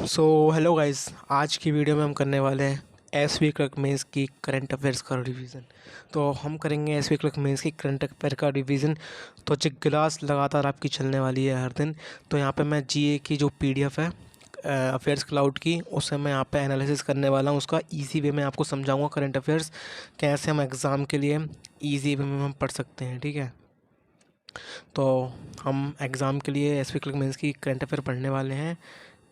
Hello guys, आज की video में हम करने वाले हैं एसवी क्लर्क मेंस की करंट अफेयर्स का रिवीजन। तो हम करेंगे एसवी क्लर्क मेंस की करंट अफेयर का रिवीजन। तो जो क्लास लगातार आपकी चलने वाली है हर दिन। तो यहाँ पे मैं जीए की जो पीडीएफ है अफेयर्स क्लाउड की, उसे मैं यहाँ पे एनालिसिस करने वाला हूँ। उसका इजी वे में आपको समझाऊंगा करंट अफेयर्स कैसे हम एग्ज़ाम के लिए ईजी वे में हम पढ़ सकते हैं। ठीक है, तो हम एग्ज़ाम के लिए एसवी क्लर्क मेंस की करंट अफेयर पढ़ने वाले हैं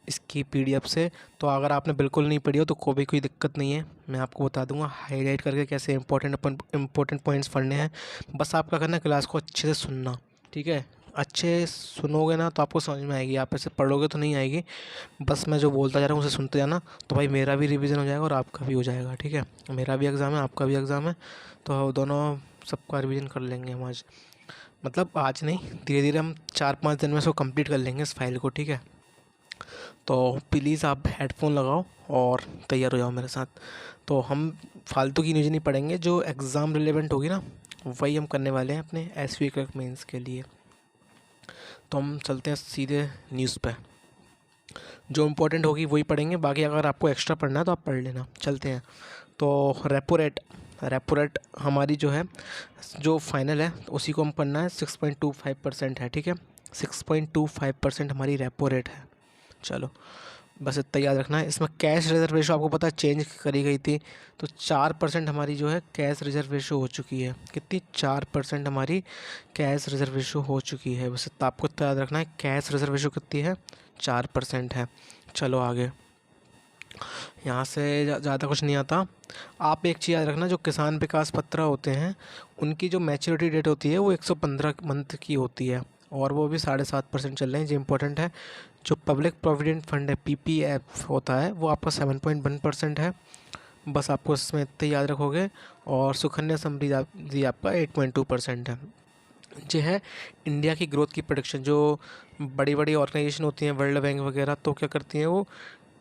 इसकी पीडीएफ से। तो अगर आपने बिल्कुल नहीं पढ़ी हो तो कोई दिक्कत नहीं है, मैं आपको बता दूंगा हाईलाइट करके कैसे इंपॉर्टेंट पॉइंट्स पढ़ने हैं। बस आपका करना है क्लास को अच्छे से सुनना। ठीक है, अच्छे सुनोगे ना तो आपको समझ में आएगी, आप ऐसे पढ़ोगे तो नहीं आएगी। बस मैं जो बोलता जा रहा हूँ उसे सुनते जाना, तो भाई मेरा भी रिवीजन हो जाएगा और आपका भी हो जाएगा। ठीक है, मेरा भी एग्ज़ाम है, आपका भी एग्ज़ाम है, तो दोनों सबका रिवीजन कर लेंगे हम आज। मतलब आज नहीं, धीरे धीरे हम 4-5 दिन में इसको कंप्लीट कर लेंगे इस फाइल को। ठीक है, तो प्लीज़ आप हेडफोन लगाओ और तैयार हो जाओ मेरे साथ। तो हम फालतू की न्यूज़ नहीं पढ़ेंगे, जो एग्ज़ाम रिलेवेंट होगी ना वही हम करने वाले हैं अपने एसवी क्लर्क मेंस के लिए। तो हम चलते हैं सीधे न्यूज़ पे, जो इम्पोर्टेंट होगी वही पढ़ेंगे, बाकी अगर आपको एक्स्ट्रा पढ़ना है तो आप पढ़ लेना। चलते हैं। तो रेपो रेट हमारी जो है, जो फाइनल है उसी को हम पढ़ना है। 6.25% है। ठीक है, 6.25% हमारी रेपो रेट है। चलो, बस इतना याद रखना है। इसमें कैश रिजर्व रेशो आपको पता है चेंज करी गई थी, तो 4% हमारी जो है कैश रिजर्व रेशो हो चुकी है। कितनी? 4% हमारी कैश रिजर्व रेशो हो चुकी है। बस इतना आपको इतना याद रखना है, कैश रिजर्व रेशो कितनी है? 4% है। चलो आगे, यहाँ से ज़्यादा कुछ नहीं आता। आप एक चीज़ याद रखना, जो किसान विकास पत्र होते हैं उनकी जो मैच्योरिटी डेट होती है वो 115 मंथ की होती है, और वो भी 7.5% चल रहे हैं, जो इम्पोर्टेंट है। जो पब्लिक प्रोविडेंट फंड है पीपीएफ होता है वो आपका 7.1% है। बस आपको इसमें इतने याद रखोगे। और सुकन्या समृद्धि आपका 8.2% है। जो है इंडिया की ग्रोथ की प्रोडिक्शन, जो बड़ी बड़ी ऑर्गेनाइजेशन होती हैं वर्ल्ड बैंक वगैरह, तो क्या करती हैं वो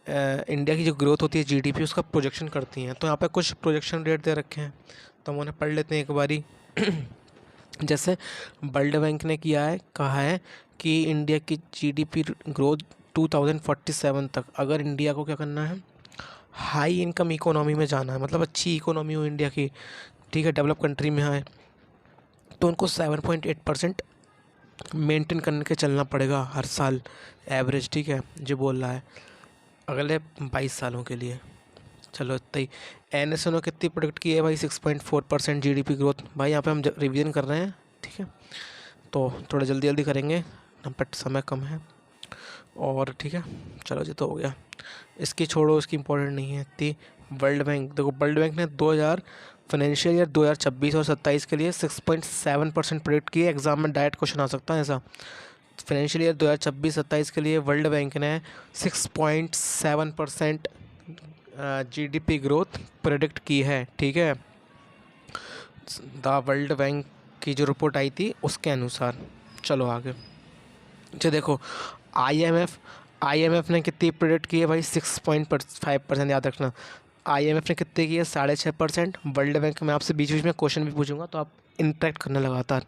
इंडिया की जो ग्रोथ होती है जीडीपी उसका प्रोजेक्शन करती हैं। तो यहाँ पे कुछ प्रोजेक्शन रेट दे रखे हैं, तो हम उन्हें पढ़ लेते हैं एक बारी। जैसे वर्ल्ड बैंक ने कहा है कि इंडिया की जीडीपी ग्रोथ 2047 तक, अगर इंडिया को क्या करना है, हाई इनकम इकोनॉमी में जाना है, मतलब अच्छी इकोनॉमी हो इंडिया की, ठीक है, डेवलप कंट्री में है, तो उनको 7.8% मेंटेन करने के चलना पड़ेगा हर साल एवरेज। ठीक है, जो बोल रहा है अगले 22 सालों के लिए। चलो इतना ही। एनएसओ ने कितनी प्रोडिक्ट की है भाई? 6.4% जीडीपी ग्रोथ। भाई यहाँ पे हम रिवीजन कर रहे हैं, ठीक है, तो थोड़ा जल्दी जल्दी करेंगे, हम पे समय कम है। और ठीक है, चलो जी, तो हो गया। इसकी छोड़ो, इसकी इम्पोर्टेंट नहीं है इतनी। वर्ल्ड बैंक देखो, वर्ल्ड बैंक ने 2000 फाइनेंशियल ईयर 2026 और 27 के लिए 6.7% प्रोडिक्ट की है। एग्जाम में डायरेक्ट क्वेश्चन आ सकता है ऐसा। फाइनेंशियल ईयर 2026-27 के लिए वर्ल्ड बैंक ने 6.7% जीडीपी ग्रोथ प्रेडिक्ट की है। ठीक है, द वर्ल्ड बैंक की जो रिपोर्ट आई थी उसके अनुसार। चलो आगे, अच्छा देखो, आईएमएफ ने कितनी प्रेडिक्ट की है भाई? 6.5%। याद रखना, आईएमएफ ने कितने की है? 6.5%। वर्ल्ड बैंक में आपसे बीच बीच में क्वेश्चन भी पूछूंगा, तो आप इंटरेक्ट करना लगातार।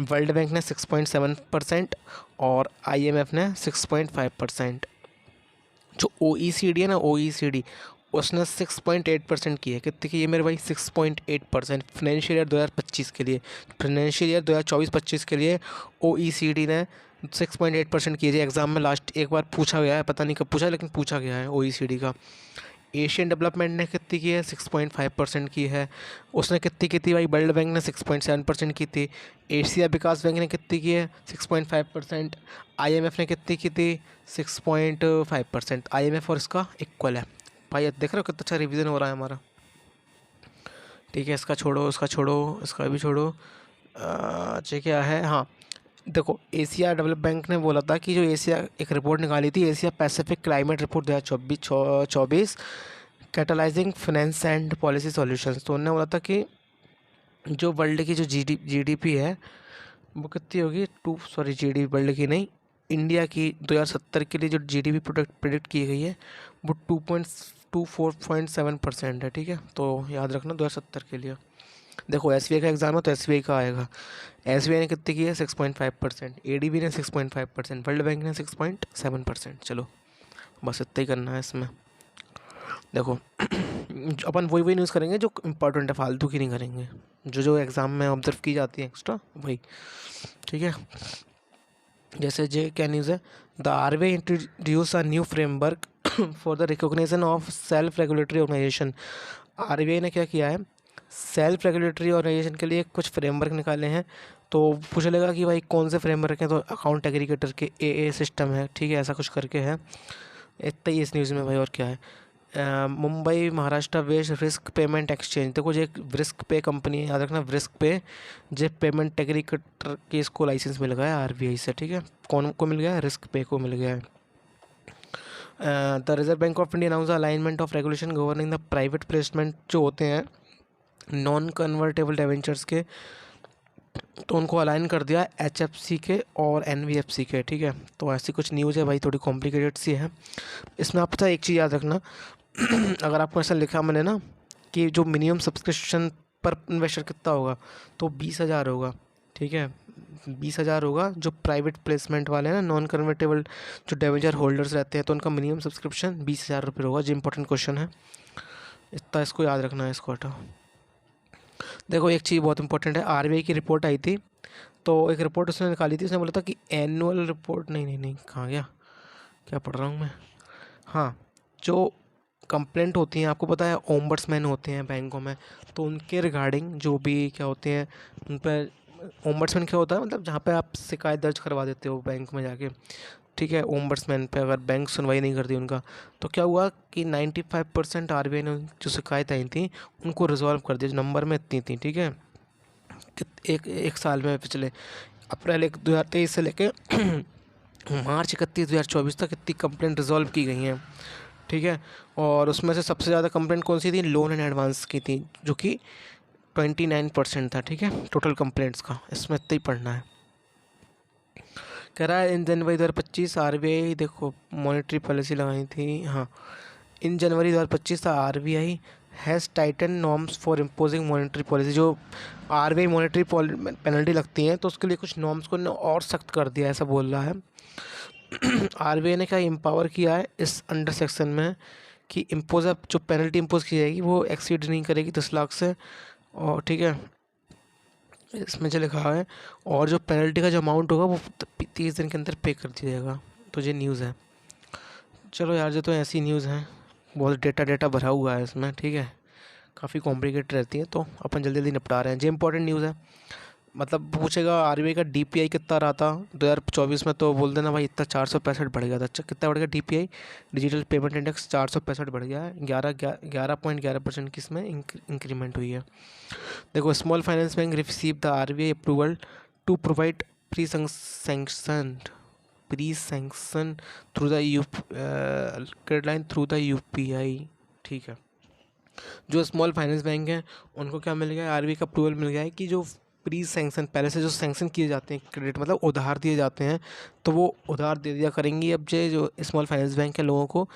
वर्ल्ड बैंक ने 6.7% और आईएमएफ ने 6.5%। जो ओईसीडी है ना, ओईसीडी, उसने 6.8% की है। कितनी की है मेरे भाई? 6.8%। फाइनेंशियल ईयर 2025 के लिए, फाइनेंशियल ईयर 2024-25 के लिए ओईसीडी ने 6.8% की है। एग्ज़ाम में लास्ट एक बार पूछा गया है, पता नहीं कब पूछा, लेकिन पूछा गया है ओईसीडी का। एशियन डेवलपमेंट ने कितनी की है? 6.5% की है। उसने कितनी की थी भाई? वर्ल्ड बैंक ने 6.7% की थी। एशिया विकास बैंक ने कितनी की है? 6.5%। आईएमएफ ने कितनी की थी? 6.5%। आईएमएफ और इसका इक्वल है। भाई अब देख रहे हो कितना अच्छा रिवीजन हो रहा है हमारा। ठीक है, इसका छोड़ो, इसका छोड़ो, इसका भी छोड़ो। अच्छा क्या है, हाँ देखो, एशिया डेवलप बैंक ने बोला था कि जो एशिया एक रिपोर्ट निकाली थी, Asia Pacific climate report 2024 catalysing finance and policy solutions. तो उन्होंने बोला था कि जो वर्ल्ड की जो जीडीपी है वो कितनी होगी? जीडीपी वर्ल्ड की नहीं, इंडिया की 2070 के लिए जो जीडीपी प्रोडिक्ट की गई है वो 2.24.7% है। ठीक है, तो याद रखना 2070 के लिए। देखो एसबीआई का एग्जाम है तो एसबीआई का आएगा। एसबीआई ने कितनी की है? 6.5%। एडीबी ने 6.5%। वर्ल्ड बैंक ने 6.7%। चलो बस इतना ही करना है इसमें। देखो अपन वही न्यूज़ करेंगे जो इम्पोर्टेंट है, फालतू की नहीं करेंगे, जो एग्ज़ाम में ऑब्जर्व की जाती है एक्स्ट्रा वही, ठीक है। जैसे जे क्या न्यूज़ है, the RBI introduce a new framework for the recognition of self regulatory organisation. RBI ने क्या किया है, सेल्फ रेगुलेटरी ऑर्गेनाइजेशन के लिए कुछ फ्रेमवर्क निकाले हैं। तो पूछ लेगा कि भाई कौन से फ्रेमवर्क हैं, तो अकाउंट एग्रीगेटर के ए सिस्टम है, ठीक है, ऐसा कुछ करके है। इतना ही इस न्यूज़ में भाई, और क्या है। मुंबई महाराष्ट्र वेज रिस्क पेमेंट एक्सचेंज, देखो जो एक रिस्क पे कंपनी है, याद रखना रिस्क पे, जो पेमेंट एग्रीगेटर के इसको लाइसेंस मिल गया है आरबीआई से, ठीक है। कौन को मिल गया है, रिस्क पे को मिल गया है। The reserve Bank of India announce alignment of regulation governing the private placement जो होते हैं नॉन कन्वर्टेबल डिवेंचर्स के, तो उनको अलाइन कर दिया एचएफसी के और एनबीएफसी के, ठीक है। तो ऐसी कुछ न्यूज़ है भाई, थोड़ी कॉम्प्लिकेटेड सी है। इसमें आप पता है एक चीज़ याद रखना अगर आपको ऐसा लिखा मैंने ना कि जो मिनिमम सब्सक्रिप्शन पर इन्वेस्टर कितना होगा, तो 20,000 होगा, ठीक है। 20,000 होगा। जो प्राइवेट प्लेसमेंट वाले हैं ना, नॉन कन्वर्टेबल जो डिवेंचर होल्डर्स रहते हैं, तो उनका मिनिमम सब्सक्रिप्शन 20,000 रुपये होगा। जो इंपॉर्टेंट क्वेश्चन है, इतना इसको याद रखना है, इसको हटाओ। देखो एक चीज़ बहुत इंपॉर्टेंट है, आरबीआई की रिपोर्ट आई थी, तो एक रिपोर्ट उसने निकाली थी, उसने बोला था कि एनुअल रिपोर्ट, नहीं कहाँ गया, क्या पढ़ रहा हूँ मैं, हाँ, जो कंप्लेंट होती हैं, आपको पता है ओम्बड्समैन होते हैं बैंकों में, तो उनके रिगार्डिंग जो भी क्या होते हैं उन पर, ओम्बड्समैन क्या होता है, मतलब जहाँ पे आप शिकायत दर्ज करवा देते हो बैंक में जाके, ठीक है। ओम्बड्समैन पे अगर बैंक सुनवाई नहीं करती उनका, तो क्या हुआ कि 95% आरबीआई ने जो शिकायत आई थी उनको रिजॉल्व कर दिया, जो नंबर में इतनी थी, ठीक है। एक साल में पिछले अप्रैल 2023 से लेके मार्च 31, 2024 तक इतनी कंप्लेंट रिजॉल्व की गई हैं, ठीक है। और उसमें से सबसे ज़्यादा कंप्लेंट कौन सी थी, लोन एंड एडवांस की थी, जो कि 29% था, ठीक है, टोटल कंप्लेंट्स का। इसमें इतना ही पढ़ना है। कह रहा है इन जनवरी 2025 आरबीआई, देखो मॉनेटरी पॉलिसी लगाई थी, हाँ, इन जनवरी 2025 था RBI has Titan norms for imposing monetary policy. जो आरबीआई मॉनेटरी पेनल्टी लगती हैं, तो उसके लिए कुछ नॉर्म्स को और सख्त कर दिया, ऐसा बोल रहा है। आरबीआई ने क्या एम्पावर किया है इस अंडर सेक्शन में कि इम्पोज जो पेनल्टी इम्पोज की जाएगी वो एक्सीड नहीं करेगी 10 लाख से, और ठीक है, इसमें जो लिखा है, और जो पेनल्टी का जो अमाउंट होगा वो 30 दिन के अंदर पे कर दिया जाएगा। तो ये न्यूज़ है। चलो यार, जो तो ऐसी न्यूज़ हैं, बहुत डेटा भरा हुआ है इसमें, ठीक है, काफ़ी कॉम्प्लिकेटेड रहती है, तो अपन जल्दी जल्दी निपटा रहे हैं। जो इंपॉर्टेंट न्यूज़ है, मतलब पूछेगा आरबीआई का डीपीआई कितना रहा था 2024 में, तो बोल देना भाई इतना 465 बढ़ गया था। अच्छा, कितना बढ़ गया डीपीआई, डिजिटल पेमेंट इंडेक्स 465 बढ़ गया है, 11.11% की इसमें इंक्रीमेंट हुई है। देखो, small finance bank receive the RBI approval to provide pre sanction through the credit line through the UPI, ठीक है। जो स्मॉल फाइनेंस बैंक हैं उनको क्या मिल गया है, आरबीआई का अप्रूवल मिल गया है कि जो प्री सैंक्शन, पहले से जो सैंक्शन किए जाते हैं क्रेडिट, मतलब उधार दिए जाते हैं, तो वो उधार दे दिया करेंगी अब जो स्मॉल फाइनेंस बैंक के लोगों को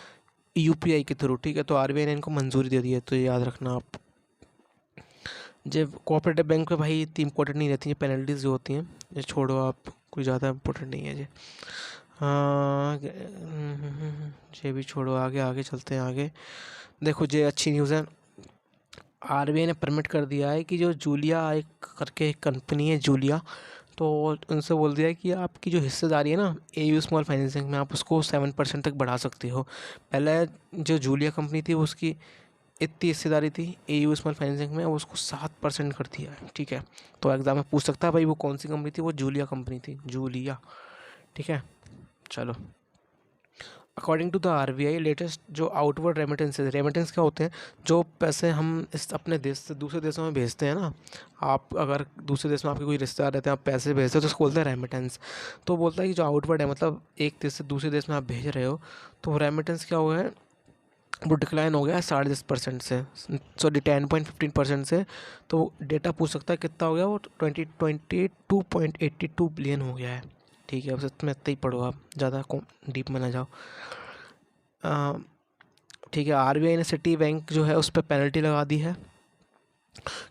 यूपीआई के थ्रू, ठीक है। तो आरबीआई ने इनको मंजूरी दे दी है, तो ये याद रखना आप। जब कोऑपरेटिव बैंक में भाई इतनी इंपॉर्टेंट नहीं रहती है पेनल्टीज जो होती हैं, ये छोड़ो आप, कोई ज़्यादा इंपॉर्टेंट नहीं है ये। हाँ, ये भी छोड़ो, आगे आगे चलते हैं आगे। देखो ये अच्छी न्यूज़ है, आरबीआई ने परमिट कर दिया है कि जो जूलिया एक करके एक कंपनी है जूलिया, तो उनसे बोल दिया है कि आपकी जो हिस्सेदारी है ना एयू स्मॉल फाइनेंस बैंक में, आप उसको 7% तक बढ़ा सकते हो। पहले जो जूलिया कंपनी थी उसकी इतनी हिस्सेदारी थी एयू स्मॉल फाइनेंस बैंक में, उसको 7% कर दिया है, ठीक है। तो एग्जाम में पूछ सकता है भाई वो कौन सी कंपनी थी, वो जूलिया कंपनी थी, जूलिया, ठीक है। चलो, according to the RBI latest जो आउटवर्ड रेमिटेंस क्या होते हैं, जो पैसे हम इस अपने देश से दूसरे देशों में भेजते हैं ना, आप अगर दूसरे देश में आपके कोई रिश्तेदार रहते हैं, आप पैसे भेजते हो तो उसको बोलते हैं रेमिटेंस। तो बोलता है कि जो आउटवर्ड है, मतलब एक देश से दूसरे देश में आप भेज रहे हो, तो रेमिटेंस क्या हुआ है, वो डिक्लाइन हो गया है 10.5% से, सॉरी 10.15% से। तो डेटा पूछ सकता है कितना हो गया, वो 22.82 बिलियन हो गया है, ठीक है। बस इतना ही पढ़ो आप, ज़्यादा डीप में ना जाओ। ठीक है, आरबीआई ने सिटी बैंक जो है उस पर पेनल्टी लगा दी है,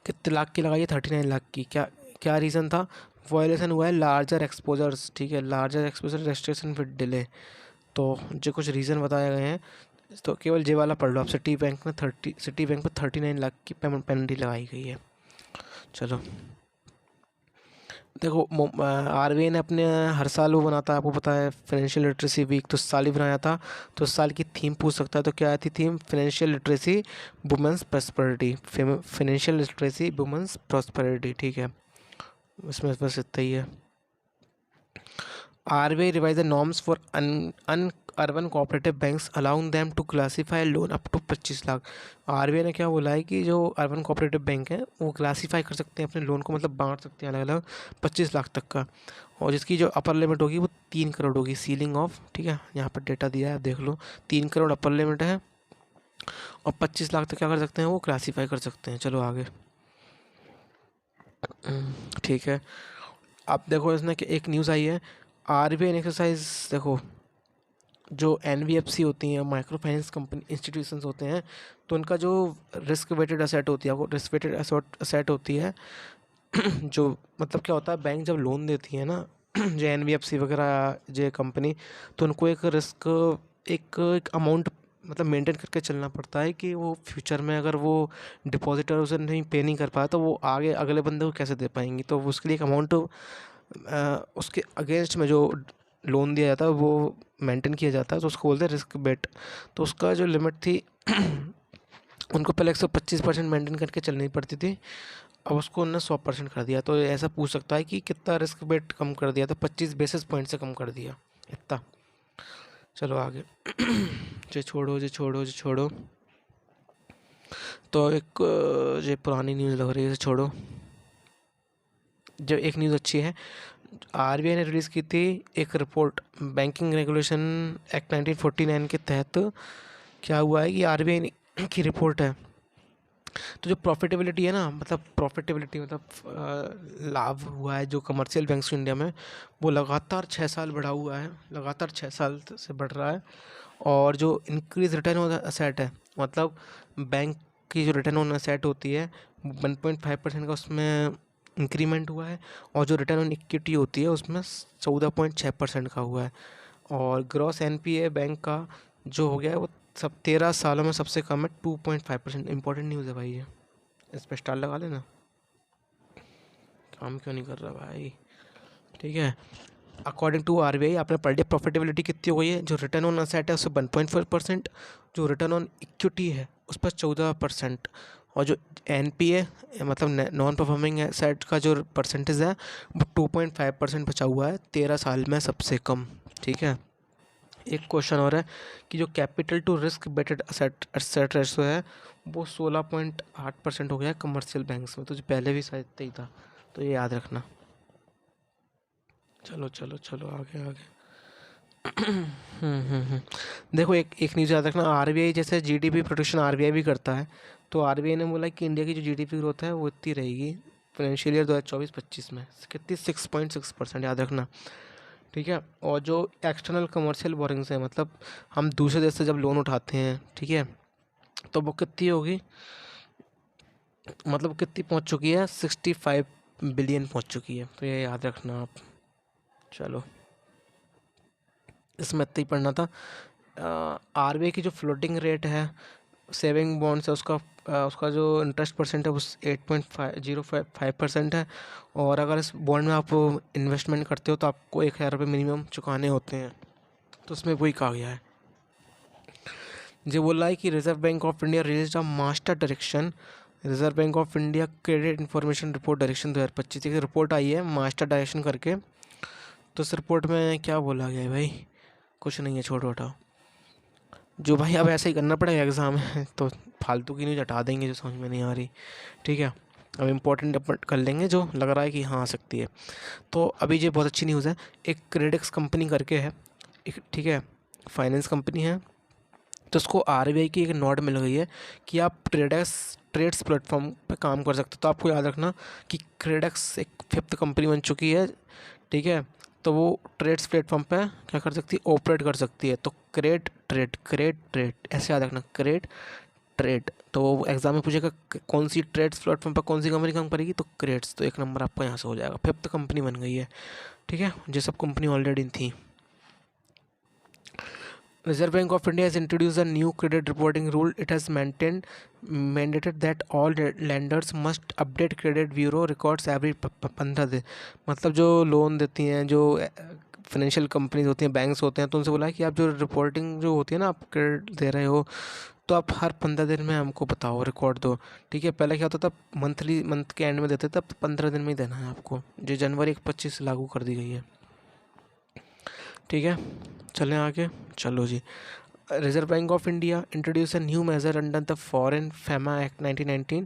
कितने लाख की लगाई है, 39 लाख की। क्या क्या रीज़न था, वायलेशन हुआ है लार्जर एक्सपोजर्स, ठीक है, larger exposure restriction with delay, तो जो कुछ रीज़न बताए गए हैं तो केवल ये वाला पढ़ लो आप। सिटी बैंक में 39 लाख की पेनल्टी लगाई गई है। चलो देखो, आरबीआई ने अपने हर साल वो बनाता है, आपको पता है, फाइनेंशियल लिटरेसी वीक, तो इस साल ही बनाया था। तो इस साल की थीम पूछ सकता है, तो क्या थी theme? Financial literacy women's prosperity, financial literacy women's prosperity, ठीक है, इसमें बस इतना ही है। RBI revised the norms for urban cooperative banks allowing them to classify loan up to 25 lakh. RBI ने क्या बोला है कि जो अर्बन कोऑपरेटिव बैंक है वो क्लासीफाई कर सकते हैं अपने लोन को, मतलब बांट सकते हैं अलग अलग 25 लाख तक का, और जिसकी जो अपर लिमिट होगी वो 3 करोड़ होगी, सीलिंग ऑफ, ठीक है, यहाँ पर डेटा दिया है, आप देख लो, 3 करोड़ अपर लिमिट है और 25 लाख तक क्या कर सकते हैं, वो क्लासीफाई कर सकते हैं। चलो आगे, ठीक है। अब देखो इसमें एक न्यूज़ आई है, RBI एक्सरसाइज, देखो जो NBFC होती हैं, माइक्रो फाइनेंस कंपनी इंस्टीट्यूशंस होते हैं, तो उनका जो रिस्क वेटेड असेट होती है, वो रिस्क वेटेड असेट होती है जो मतलब क्या होता है, बैंक जब लोन देती है ना जो NBFC वगैरह जो कंपनी, तो उनको एक रिस्क, एक अमाउंट मतलब मेंटेन करके चलना पड़ता है कि वो फ्यूचर में अगर वो डिपॉजिटर उसे नहीं पे नहीं कर पाया तो वो आगे अगले बंदे को कैसे दे पाएंगी, तो उसके लिए एक अमाउंट उसके अगेंस्ट में जो लोन दिया जाता है वो मेंटेन किया जाता है, तो उसको बोलते हैं रिस्क बेट। तो उसका जो लिमिट थी उनको पहले 125% मेंटेन करके चलनी पड़ती थी, अब उसको उन्होंने 100% कर दिया। तो ऐसा पूछ सकता है कि कितना रिस्क बेट कम कर दिया, तो 25 बेसिस पॉइंट से कम कर दिया, इतना। चलो आगे जो छोड़ो, तो एक जो पुरानी न्यूज़ लग रही है छोड़ो, जो एक न्यूज़ अच्छी है, RBI ने रिलीज़ की थी एक रिपोर्ट, बैंकिंग रेगुलेशन एक्ट 1949 के तहत क्या हुआ है कि RBI की रिपोर्ट है, तो जो प्रॉफिटेबिलिटी है ना, मतलब प्रॉफिटेबिलिटी मतलब लाभ हुआ है जो कमर्शियल बैंक्स इंडिया में, वो लगातार 6 साल बढ़ा हुआ है, लगातार 6 साल से बढ़ रहा है। और जो इंक्रीज रिटर्न ऑन असेट है, मतलब बैंक की जो रिटर्न ऑन असेट होती है 1.5% का उसमें इंक्रीमेंट हुआ है, और जो रिटर्न ऑन इक्विटी होती है उसमें 14.6% का हुआ है। और ग्रॉस NPA बैंक का जो हो गया है वो सब 13 सालों में सबसे कम है, 2.5%। इंपॉर्टेंट न्यूज़ है भाई ये, इस पर स्टार लगा लेना। काम क्यों नहीं कर रहा भाई, ठीक है। अकॉर्डिंग टू RBI आपने पढ़ लिया, प्रॉफिटेबिलिटी कितनी हो गई है, जो रिटर्न ऑन असेट है उससे 1.4%, जो रिटर्न ऑन इक्विटी है उस पर 14%, और जो NPA मतलब नॉन परफॉर्मिंग एसेट का जो परसेंटेज है वो 2.5% बचा हुआ है, 13 साल में सबसे कम, ठीक है। एक क्वेश्चन और है कि जो capital to risk weighted asset ratio है वो 16.8% हो गया है कमर्शियल बैंक्स में, तो जो पहले भी शायद ही था, तो ये याद रखना। चलो आगे आगे। देखो एक न्यूज़ याद रखना, RBI जैसे GDP प्रोटेक्शन RBI भी करता है, तो RBI ने बोला कि इंडिया की जो GDP ग्रोथ है वो इतनी रहेगी फाइनेंशियल ईयर 2024-25 में, कितनी? 6.6%, याद रखना, ठीक है। और जो एक्सटर्नल कमर्शियल बोरिंग्स है, मतलब हम दूसरे देश से जब लोन उठाते हैं, ठीक है, तो वो कितनी होगी, मतलब कितनी पहुंच चुकी है, 65 बिलियन पहुंच चुकी है, तो ये याद रखना आप। चलो इसमें इतना ही पढ़ना था। RBI की जो फ्लोटिंग रेट है सेविंग बॉन्ड्स है उसका जो इंटरेस्ट परसेंट है वो 8.05% है, और अगर इस बॉन्ड में आप इन्वेस्टमेंट करते हो तो आपको 1,000 रुपये मिनिमम चुकाने होते हैं, तो उसमें वही कहा गया है। जो बोला है कि reserve Bank of India release a master direction, reserve Bank of India credit information report direction 2025 की रिपोर्ट आई है मास्टर डायरेक्शन करके, तो इस रिपोर्ट में क्या बोला गया है भाई, कुछ नहीं है, छोड़ो हटाओ। जो भाई अब ऐसे ही करना पड़ेगा एग्ज़ाम है तो फालतू की न्यूज़ हटा देंगे जो समझ में नहीं आ रही, ठीक है। अब इम्पोर्टेंट अपन कर लेंगे जो लग रहा है कि हाँ आ सकती है। तो अभी ये बहुत अच्छी न्यूज़ है, एक क्रेडिक्स कंपनी करके है, एक, ठीक है, फाइनेंस कंपनी है, तो उसको RBI की एक नोट मिल गई है कि आप ट्रेड्स प्लेटफॉर्म पे काम कर सकते हो। तो आपको याद रखना कि क्रेडेक्स एक 5th कंपनी बन चुकी है, ठीक है, तो वो ट्रेड्स प्लेटफॉर्म पे क्या कर सकती है, ऑपरेट कर सकती है। तो क्रेड ट्रेड ऐसे याद रखना, क्रेड ट्रेड। तो एग्जाम में पूछेगा कौन सी ट्रेड्स प्लेटफॉर्म पर कौन सी कंपनी काम करेगी, तो क्रेड्स, तो 1 नंबर आपका यहाँ से हो जाएगा, 5th कंपनी बन गई है, ठीक है, ये सब कंपनी ऑलरेडी थी। Reserve Bank of India has introduced a new credit reporting rule. It has mandated that all lenders must update credit bureau records every 15 दिन। मतलब जो लोन देती हैं, जो फाइनेंशियल कंपनीज होती हैं, बैंक्स होते हैं, तो उनसे बोला है कि आप जो रिपोर्टिंग जो होती है ना, आप क्रेडिट दे रहे हो, तो आप हर 15 दिन में हमको बताओ, रिकॉर्ड दो। ठीक है, पहले क्या होता था, मंथ के एंड में देते थे, अब 15 दिन में ही देना है आपको। जो जनवरी 25 से लागू कर दी गई है। ठीक है, चलें आगे। चलो जी। Reserve Bank of India introduce a new measure under the foreign FEMA act 1919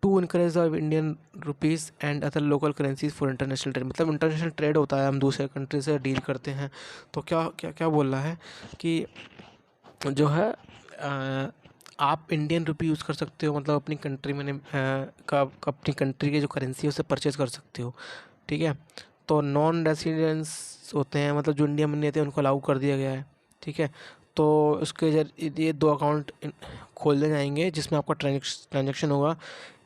to encourage the Indian rupees and other local currencies for international trade. मतलब इंटरनेशनल ट्रेड होता है, हम दूसरे कंट्री से डील करते हैं, तो क्या क्या क्या बोल रहा है कि जो है आप इंडियन रुपी यूज़ कर सकते हो, मतलब अपनी कंट्री में अपनी कंट्री की जो करेंसी है उसे परचेज कर सकते हो। ठीक है, तो नॉन रेसिडेंट्स होते हैं, मतलब जो इंडिया में नहीं रहते, उनको अलाउ कर दिया गया है। ठीक है, तो उसके ये 2 अकाउंट खोलने जाएंगे जिसमें आपका ट्रांजेक्शन होगा,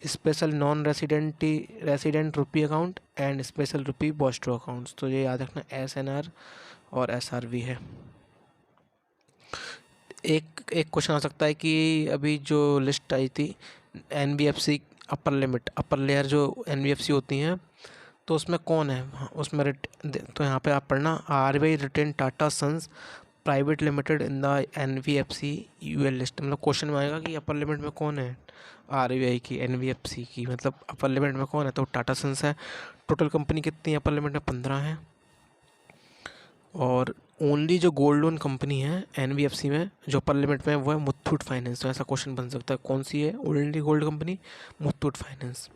special non resident rupee account and special rupee vostro accounts. तो ये याद रखना, SNR और SRV है। एक एक क्वेश्चन आ सकता है कि अभी जो लिस्ट आई थी NBFC अपर लेयर जो NBFC होती हैं, तो उसमें कौन है? हाँ, उसमें तो यहाँ पे आप पढ़ना, RBI retain Tata sons private limited in the NBFC UL list. मतलब क्वेश्चन में आएगा कि अपर लिमिट में कौन है, RBI की, NBFC की, मतलब अपर लिमिट में कौन है, तो टाटा सन्स है। टोटल कंपनी कितनी है अपर लिमिट में? 15 है। और ओनली जो गोल्ड लोन कंपनी है NBFC में जो अपर लिमिट में है वो है मुथूट फाइनेंस। तो ऐसा क्वेश्चन बन सकता है, कौन सी है only gold company? Muthoot finance.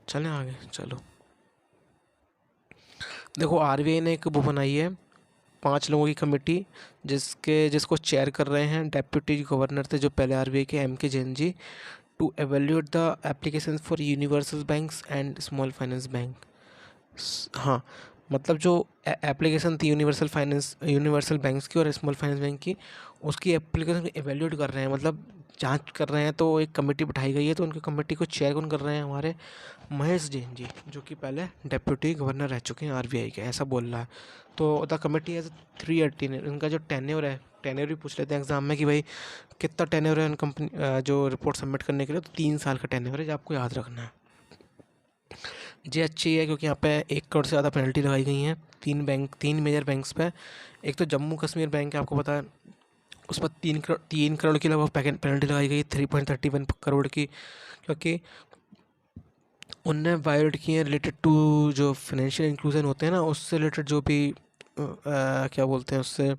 चलें आगे। चलो देखो, RBI ने एक वो बनाई है, 5 लोगों की कमेटी, जिसको चेयर कर रहे हैं डेप्यूटी गवर्नर थे जो पहले RBI के, MK Jain ji, to evaluate the applications for universal banks and small finance bank. हाँ, मतलब जो एप्लीकेशन थी यूनिवर्सल बैंक्स की और स्मॉल फाइनेंस बैंक की, उसकी एप्लीकेशन एवेल्यूएट कर रहे हैं, मतलब जांच कर रहे हैं। तो एक कमेटी बिठाई गई है, तो उनकी कमेटी को चेयर कौन कर रहे हैं? हमारे महेश जैन जी, जो कि पहले डेप्यूटी गवर्नर रह चुके हैं RBI के, ऐसा बोल रहा है। तो द कमेटी एज 318, उनका जो टेन्योर है, टेन्योर भी पूछ लेते हैं एग्जाम में कि भाई कितना टेन्योर है उन कंपनी जो रिपोर्ट सबमिट करने के लिए, तो 3 साल का टेन्योर है, जो आपको याद रखना है। ये अच्छी है क्योंकि यहाँ पे 1 करोड़ से ज़्यादा पेनल्टी लगाई गई हैं 3 मेजर बैंक्स पे। एक तो जम्मू कश्मीर बैंक है, आपको पता है, उस पर 3 करोड़ की लगभग पेनल्टी लगाई गई, 3.31 करोड़ की, क्योंकि उनने वायलेट किए हैं रिलेटेड टू जो फाइनेंशियल इंक्लूजन होते हैं ना, उससे रिलेटेड जो भी क्या बोलते हैं, उससे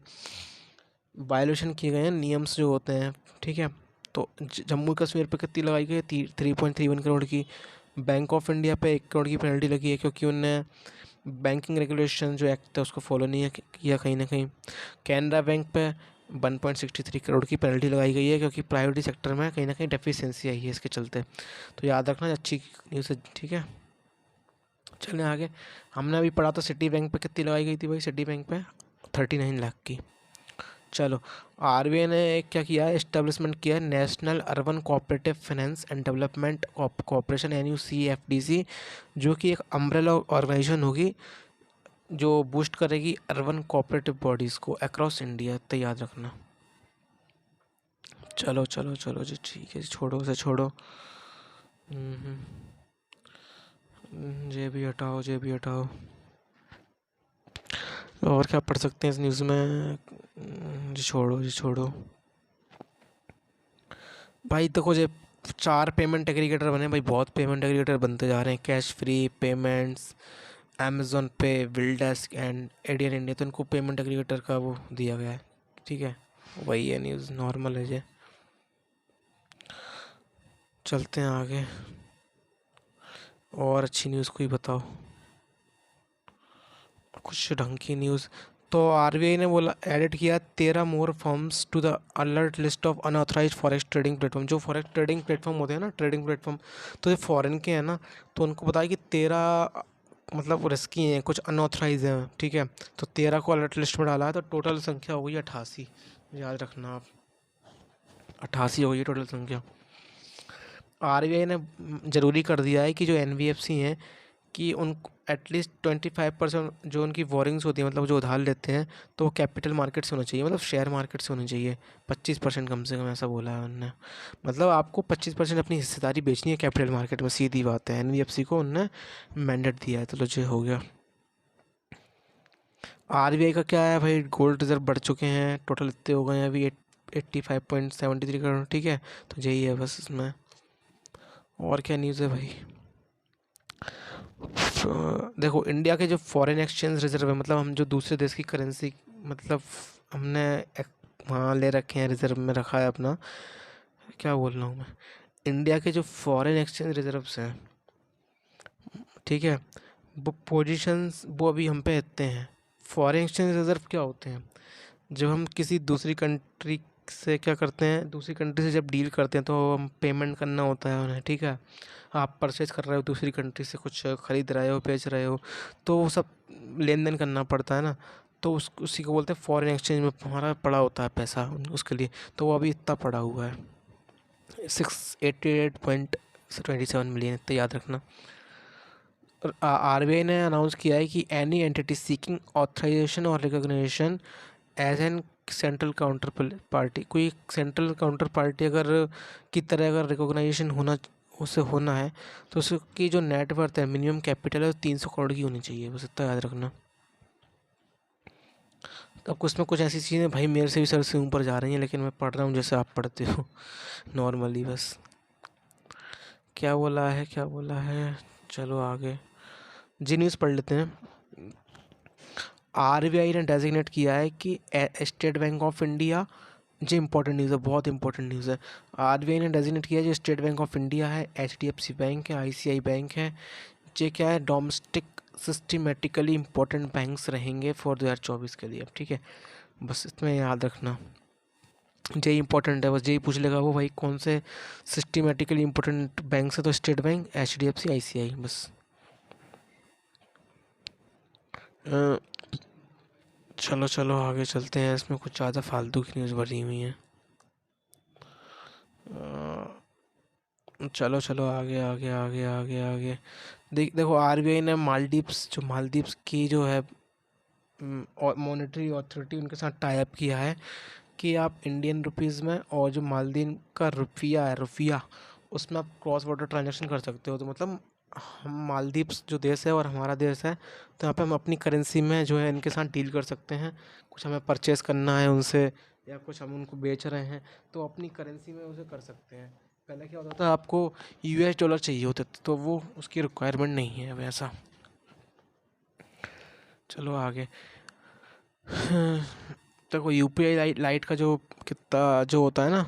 वायलेशन किए गए हैं नियम्स जो होते हैं। ठीक है, तो जम्मू कश्मीर पे कितनी लगाई गई है? 3.31 करोड़ की। बैंक ऑफ इंडिया पे 1 करोड़ की पेनल्टी लगी है, क्योंकि उनने बैंकिंग रेगुलेशन जो एक्ट है उसको फॉलो नहीं किया कहीं ना कहीं। कैनरा बैंक पे 1.63 करोड़ की पेनल्टी लगाई गई है, क्योंकि प्राइवेट सेक्टर में कहीं ना कहीं डेफिशिएंसी आई है इसके चलते। तो याद रखना, अच्छी न्यूज़ है। ठीक है, चलें आगे। हमने अभी पढ़ा था सिटी बैंक पे कितनी लगाई गई थी भाई, सिटी बैंक पे 39 लाख की। चलो, RBI ने क्या किया है, इस्टेब्लिशमेंट किया है national urban cooperative finance and development corporation NUCFDC, जो कि एक अम्ब्रेला ऑर्गेनाइजेशन होगी जो बूस्ट करेगी अर्बन कोऑपरेटिव बॉडीज़ को अक्रॉस इंडिया। तो याद रखना। चलो चलो चलो जी, ठीक है, छोड़ो उसे छोड़ो। ये भी हटाओ, ये भी हटाओ। और क्या पढ़ सकते हैं इस न्यूज़ में? जी छोड़ो, जी छोड़ो भाई। देखो, ये 4 पेमेंट एग्रीगेटर बने भाई, बहुत पेमेंट एग्रीगेटर बनते जा रहे हैं, कैश फ्री पेमेंट्स, अमेज़न पे, बिलडेस्क एंड एडियन इंडिया। तो इनको पेमेंट एग्रीगेटर का वो दिया गया है। ठीक है, वही है न्यूज़, नॉर्मल है ये। चलते हैं आगे, और अच्छी न्यूज़ कोई बताओ, कुछ ढंग की न्यूज़। तो RBI ने बोला, एडिट किया 13 more firms to the alert list of unauthorise forex trading platform. जो फॉरेक्स ट्रेडिंग प्लेटफॉर्म होते हैं ना, ट्रेडिंग प्लेटफॉर्म, तो ये फॉरेन के हैं ना, तो उनको बताया कि 13 मतलब रिस्की हैं, कुछ अनऑथराइज हैं। ठीक है, तो 13 को अलर्ट लिस्ट में डाला है, तो टोटल संख्या हो गई 88। याद रखना आप, 88 हो गई टोटल संख्या। RBI ने ज़रूरी कर दिया है कि जो NBFC हैं कि उन एटलीस्ट 25% जो उनकी बोरिंग्स होती है, मतलब जो उधार लेते हैं, तो वो कैपिटल मार्केट से होना चाहिए, मतलब शेयर मार्केट से होनी चाहिए। 25% कम से कम, ऐसा बोला है उन्होंने। मतलब आपको 25% अपनी हिस्सेदारी बेचनी है कैपिटल मार्केट में, सीधी बात है। एनबीएफसी को उन्होंने मैंडेट दिया है, तो जो हो गया। आरबीआई का क्या है भाई, गोल्ड रिजर्व बढ़ चुके हैं, टोटल इतने हो गए हैं अभी 85.73 करोड़, ठीक है। तो यही है बस इसमें, और क्या न्यूज़ है भाई। देखो इंडिया के जो फॉरेन एक्सचेंज रिजर्व है, मतलब हम जो दूसरे देश की करेंसी, मतलब हमने वहाँ ले रखे हैं, रिजर्व में रखा है अपना, क्या बोल रहा हूँ मैं, इंडिया के जो फॉरेन एक्सचेंज रिजर्व्स हैं, ठीक है, वो पोजीशंस वो अभी हम पे इतने हैं। फॉरेन एक्सचेंज रिजर्व क्या होते हैं, जब हम किसी दूसरी कंट्री से क्या करते हैं, दूसरी कंट्री से जब डील करते हैं तो हम पेमेंट करना होता है उन्हें, ठीक है। आप परचेज कर रहे हो दूसरी कंट्री से, कुछ ख़रीद रहे हो, बेच रहे हो, तो वो सब लेन देन करना पड़ता है ना। तो उसी को बोलते हैं फॉरेन एक्सचेंज में हमारा पड़ा होता है पैसा उसके लिए। तो वो अभी इतना पड़ा हुआ है 688.27 मिलियन, इतना याद रखना। आरबीआई ने अनाउंस किया है कि एनी एंटिटी सीकिंग ऑथराइजेशन और recognition as an central counter party, कोई सेंट्रल काउंटर पार्टी अगर की तरह अगर रिकॉग्नाइजेशन होना, उसे होना है, तो उसकी जो नेटवर्थ है, मिनिमम कैपिटल है, वो 300 करोड़ की होनी चाहिए, बस इतना याद रखना। अब कुछ में कुछ ऐसी चीज़ें भाई मेरे से भी सर से ऊपर जा रही हैं, लेकिन मैं पढ़ रहा हूँ जैसे आप पढ़ते हो नॉर्मली बस। क्या बोला है, क्या बोला है, चलो आगे जी न्यूज़ पढ़ लेते हैं। आरबीआई ने डेजिग्नेट किया है कि स्टेट बैंक ऑफ इंडिया, ये इंपॉर्टेंट न्यूज़ है, बहुत इंपॉर्टेंट न्यूज़ है। आरबीआई ने डेजिग्नेट किया है जो स्टेट बैंक ऑफ इंडिया है, एचडीएफसी बैंक है, आईसीआई बैंक है, ये क्या है, डोमेस्टिक सिस्टमेटिकली इंपॉर्टेंट बैंक्स रहेंगे फॉर 2024 के लिए, ठीक है। बस इसमें याद रखना, यही इंपॉर्टेंट है, बस यही पूछ लेगा वो भाई कौन से सिस्टमेटिकली इंपॉर्टेंट बैंक्स है, तो स्टेट बैंक, एचडीएफसी, आईसीआई, बस। चलो चलो आगे चलते हैं, इसमें कुछ ज़्यादा फालतू की न्यूज़ भरी हुई है। चलो चलो आगे आगे आगे आगे आगे। देखो आरबीआई ने मालदीव्स, जो मालदीव्स की जो है मॉनेटरी अथॉरिटी, उनके साथ टाई अप किया है कि आप इंडियन रुपीज़ में, और जो मालदीव का रुपया है, रुपया, उसमें आप क्रॉस बॉर्डर ट्रांजैक्शन कर सकते हो। तो मतलब हम मालदीव्स जो देश है और हमारा देश है, तो यहाँ पे हम अपनी करेंसी में जो है इनके साथ डील कर सकते हैं। कुछ हमें परचेज़ करना है उनसे, या कुछ हम उनको बेच रहे हैं, तो अपनी करेंसी में उसे कर सकते हैं। पहले क्या होता था, आपको यूएस डॉलर चाहिए होते थे, तो वो उसकी रिक्वायरमेंट नहीं है वैसा। चलो आगे। देखो यूपीआई लाइट का जो कितना जो होता है ना,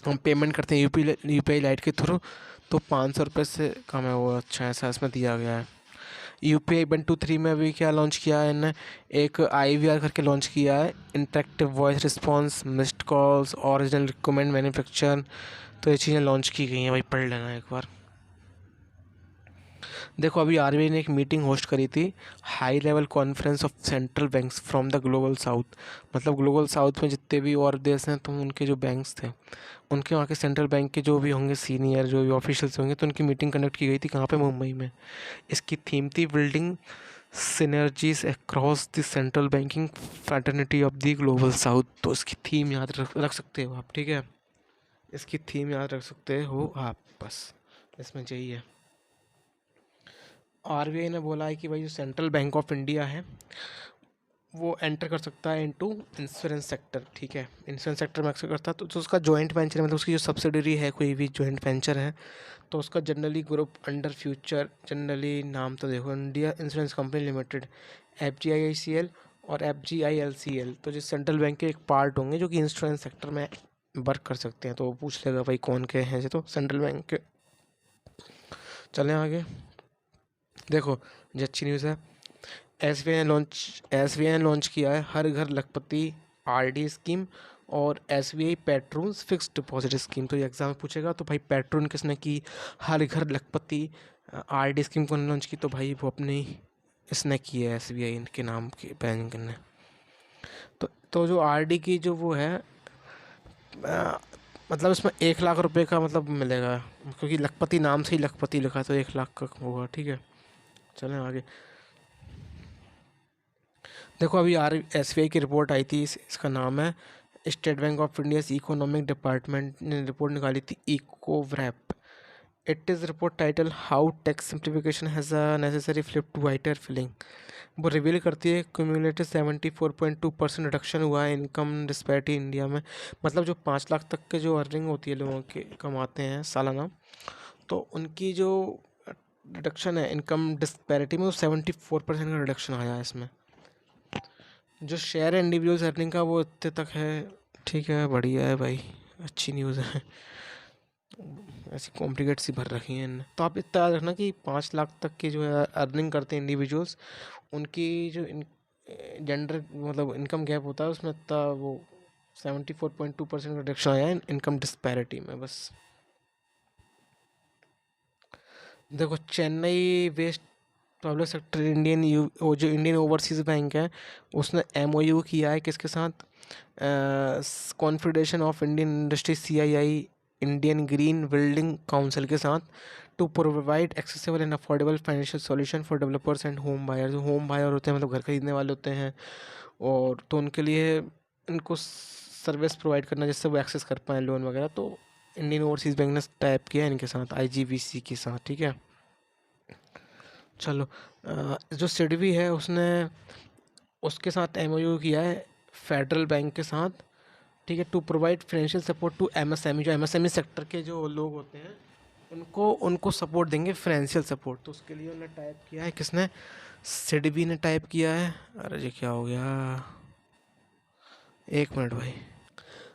हम पेमेंट करते हैं यूपीआई लाइट के थ्रू, तो 500 रुपये से कम है वो। अच्छा ऐसा इसमें दिया गया है। यूपीआई 123 में अभी क्या लॉन्च किया है इन्होंने, एक आईवीआर करके लॉन्च किया है, interactive voice response, missed calls, original recommend manufacture. तो ये चीज़ें लॉन्च की गई हैं भाई, पढ़ लेना एक बार। देखो अभी आरबीआई ने एक मीटिंग होस्ट करी थी, high level conference of central banks from the global south. मतलब ग्लोबल साउथ में जितने भी और देश हैं, तो उनके जो बैंक्स थे, उनके वहाँ के सेंट्रल बैंक के जो भी होंगे सीनियर, जो भी ऑफिशियल्स होंगे, तो उनकी मीटिंग कंडक्ट की गई थी, कहाँ पे, मुंबई में। इसकी थीम थी building synergies across the central banking fraternity of the global south. तो इसकी थीम याद रख सकते हो आप, ठीक है। इसकी थीम याद रख सकते हो आप, बस इसमें यही है। आरबीआई ने बोला है कि भाई जो सेंट्रल बैंक ऑफ इंडिया है, वो एंटर कर सकता है इनटू इंश्योरेंस सेक्टर, ठीक है। इंश्योरेंस सेक्टर में अक्सर करता है, तो उसका जॉइंट वेंचर है, मतलब उसकी जो सब्सिडरी है, कोई भी जॉइंट वेंचर है, तो उसका generally group under future, generally नाम तो देखो, India insurance company limited, FGIICL और FGILCL, तो जो सेंट्रल बैंक के एक पार्ट होंगे जो कि इंश्योरेंस सेक्टर में वर्क कर सकते हैं। तो वो पूछ लेगा भाई कौन के हैं, तो सेंट्रल बैंक के। चलें आगे। देखो ये अच्छी न्यूज़ है, एसबीआई ने लॉन्च किया है हर घर लखपति आरडी स्कीम और SBI patrons fixed deposit scheme. तो ये एग्जाम में पूछेगा, तो भाई पेट्रोन किसने की, हर घर लखपति आरडी स्कीम को लॉन्च की, तो भाई वो अपनी इसने की है, एसबीआई के नाम के बैंक ने। तो जो आरडी की जो वो है, मतलब इसमें 1 लाख रुपए का मतलब मिलेगा, क्योंकि लखपति नाम से ही लखपति लिखा है, तो 1 लाख का होगा, ठीक है। चलें आगे। देखो अभी SBI की रिपोर्ट आई थी, इसका नाम है State Bank of India economic department ने रिपोर्ट निकाली थी, Ecowrap. It is report title how tax simplification has a necessary flip to wider filing. वो रिवील करती है क्यूमुलेटिव 74.2% रिडक्शन हुआ है इनकम डिस्पैरिटी इंडिया में। मतलब जो 5 लाख तक के जो अर्निंग होती है लोगों के, कमाते हैं सालाना, तो उनकी जो रिडक्शन है इनकम डिस्पैरिटी में, वो 74% का रिडक्शन आया है इसमें। जो शेयर है इंडिविजुअल्स अर्निंग का, वो इतने तक है। ठीक है, बढ़िया है भाई, अच्छी न्यूज़ है। ऐसी कॉम्प्लिकेट सी भर रखी हैं इनने। तो आप इतना याद रखना कि 5 लाख तक की जो है अर्निंग करते हैं इंडिविजुअल्स, उनकी जो जेंडर मतलब इनकम गैप होता है, उसमें इतना वो 74.2% रिडक्शन आया है इनकम डिस्पैरिटी में बस। देखो चेन्नई वेस्ट पब्लिक सेक्टर जो इंडियन ओवरसीज़ बैंक है, उसने MOU किया है किसके साथ, confederation of Indian industry CII, Indian green building council के साथ, to provide accessible and affordable financial solution for developers and home buyer. जो होम बायर होते हैं मतलब घर खरीदने वाले होते हैं, और तो उनके लिए इनको सर्विस प्रोवाइड करना जिससे वो एक्सेस कर पाएँ लोन वगैरह। तो इंडियन ओवरसीज़ बैंक ने टाइप किया है इनके साथ, IGBC के साथ। ठीक है, चलो जो सिडबी है उसने उसके साथ MOU किया है फेडरल बैंक के साथ। ठीक है, to provide financial support to MSME। जो MSME सेक्टर के जो लोग होते हैं, उनको उनको सपोर्ट देंगे, फाइनेंशियल सपोर्ट। तो उसके लिए उन्होंने टाइप किया है, किसने, सिडबी ने टाइप किया है। अरे जी क्या हो गया, 1 मिनट भाई।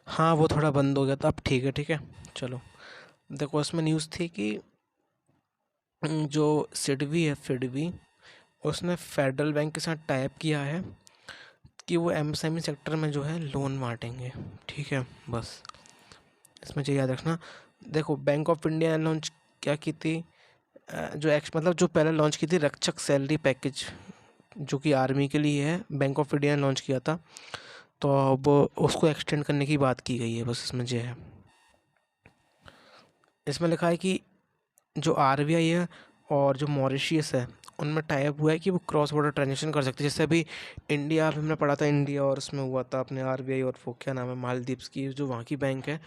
हाँ वो थोड़ा बंद हो गया था, अब ठीक है। ठीक है, चलो देखो उसमें न्यूज़ थी कि जो सिडबी है, फिडबी, उसने फेडरल बैंक के साथ टाइप किया है कि वो MSME सेक्टर में जो है लोन बांटेंगे। ठीक है, बस इसमें जो याद रखना। देखो बैंक ऑफ इंडिया ने लॉन्च क्या की थी, मतलब जो पहले लॉन्च की थी रक्षक सैलरी पैकेज, जो कि आर्मी के लिए है, बैंक ऑफ इंडिया ने लॉन्च किया था। तो अब उसको एक्सटेंड करने की बात की गई है, बस इसमें जो है, इसमें लिखा है कि जो RBI है और जो मॉरिशियस है, उनमें टाइप हुआ है कि वो क्रॉस बॉर्डर ट्रांजेक्शन कर सकते हैं। जैसे अभी इंडिया, अभी हमने पढ़ा था इंडिया और उसमें हुआ था अपने RBI और वो क्या नाम है, मालदीव्स की जो वहाँ की बैंक है,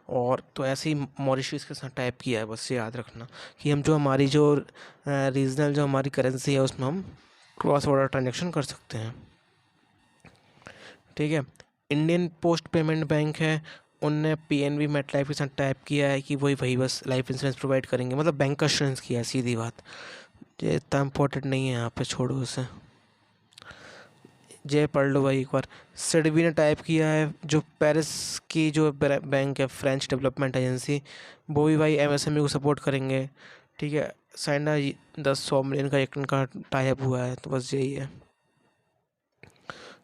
और तो ऐसे ही मॉरिशस के साथ टाइप किया है। बस याद रखना कि हम जो हमारी जो रीजनल जो हमारी करेंसी है, उसमें हम क्रॉस बॉर्डर ट्रांजेक्शन कर सकते हैं। ठीक है, इंडियन पोस्ट पेमेंट बैंक है, उनने PNB मेटलाइफ के साथ टाइप किया है कि वही बस लाइफ इंश्योरेंस प्रोवाइड करेंगे, मतलब बैंक का इंश्योरेंस किया है, सीधी बात। ये इतना इम्पोर्टेंट नहीं है यहाँ पे, छोड़ो उसे, जे पढ़ लो भाई एक बार। सिडबी ने टाइप किया है, जो पेरिस की जो बैंक है, फ्रेंच डेवलपमेंट एजेंसी, वो भी भाई MSME को सपोर्ट करेंगे। ठीक है, साइना 10-100 मिलियन का एक का टाइप हुआ है, तो बस यही है।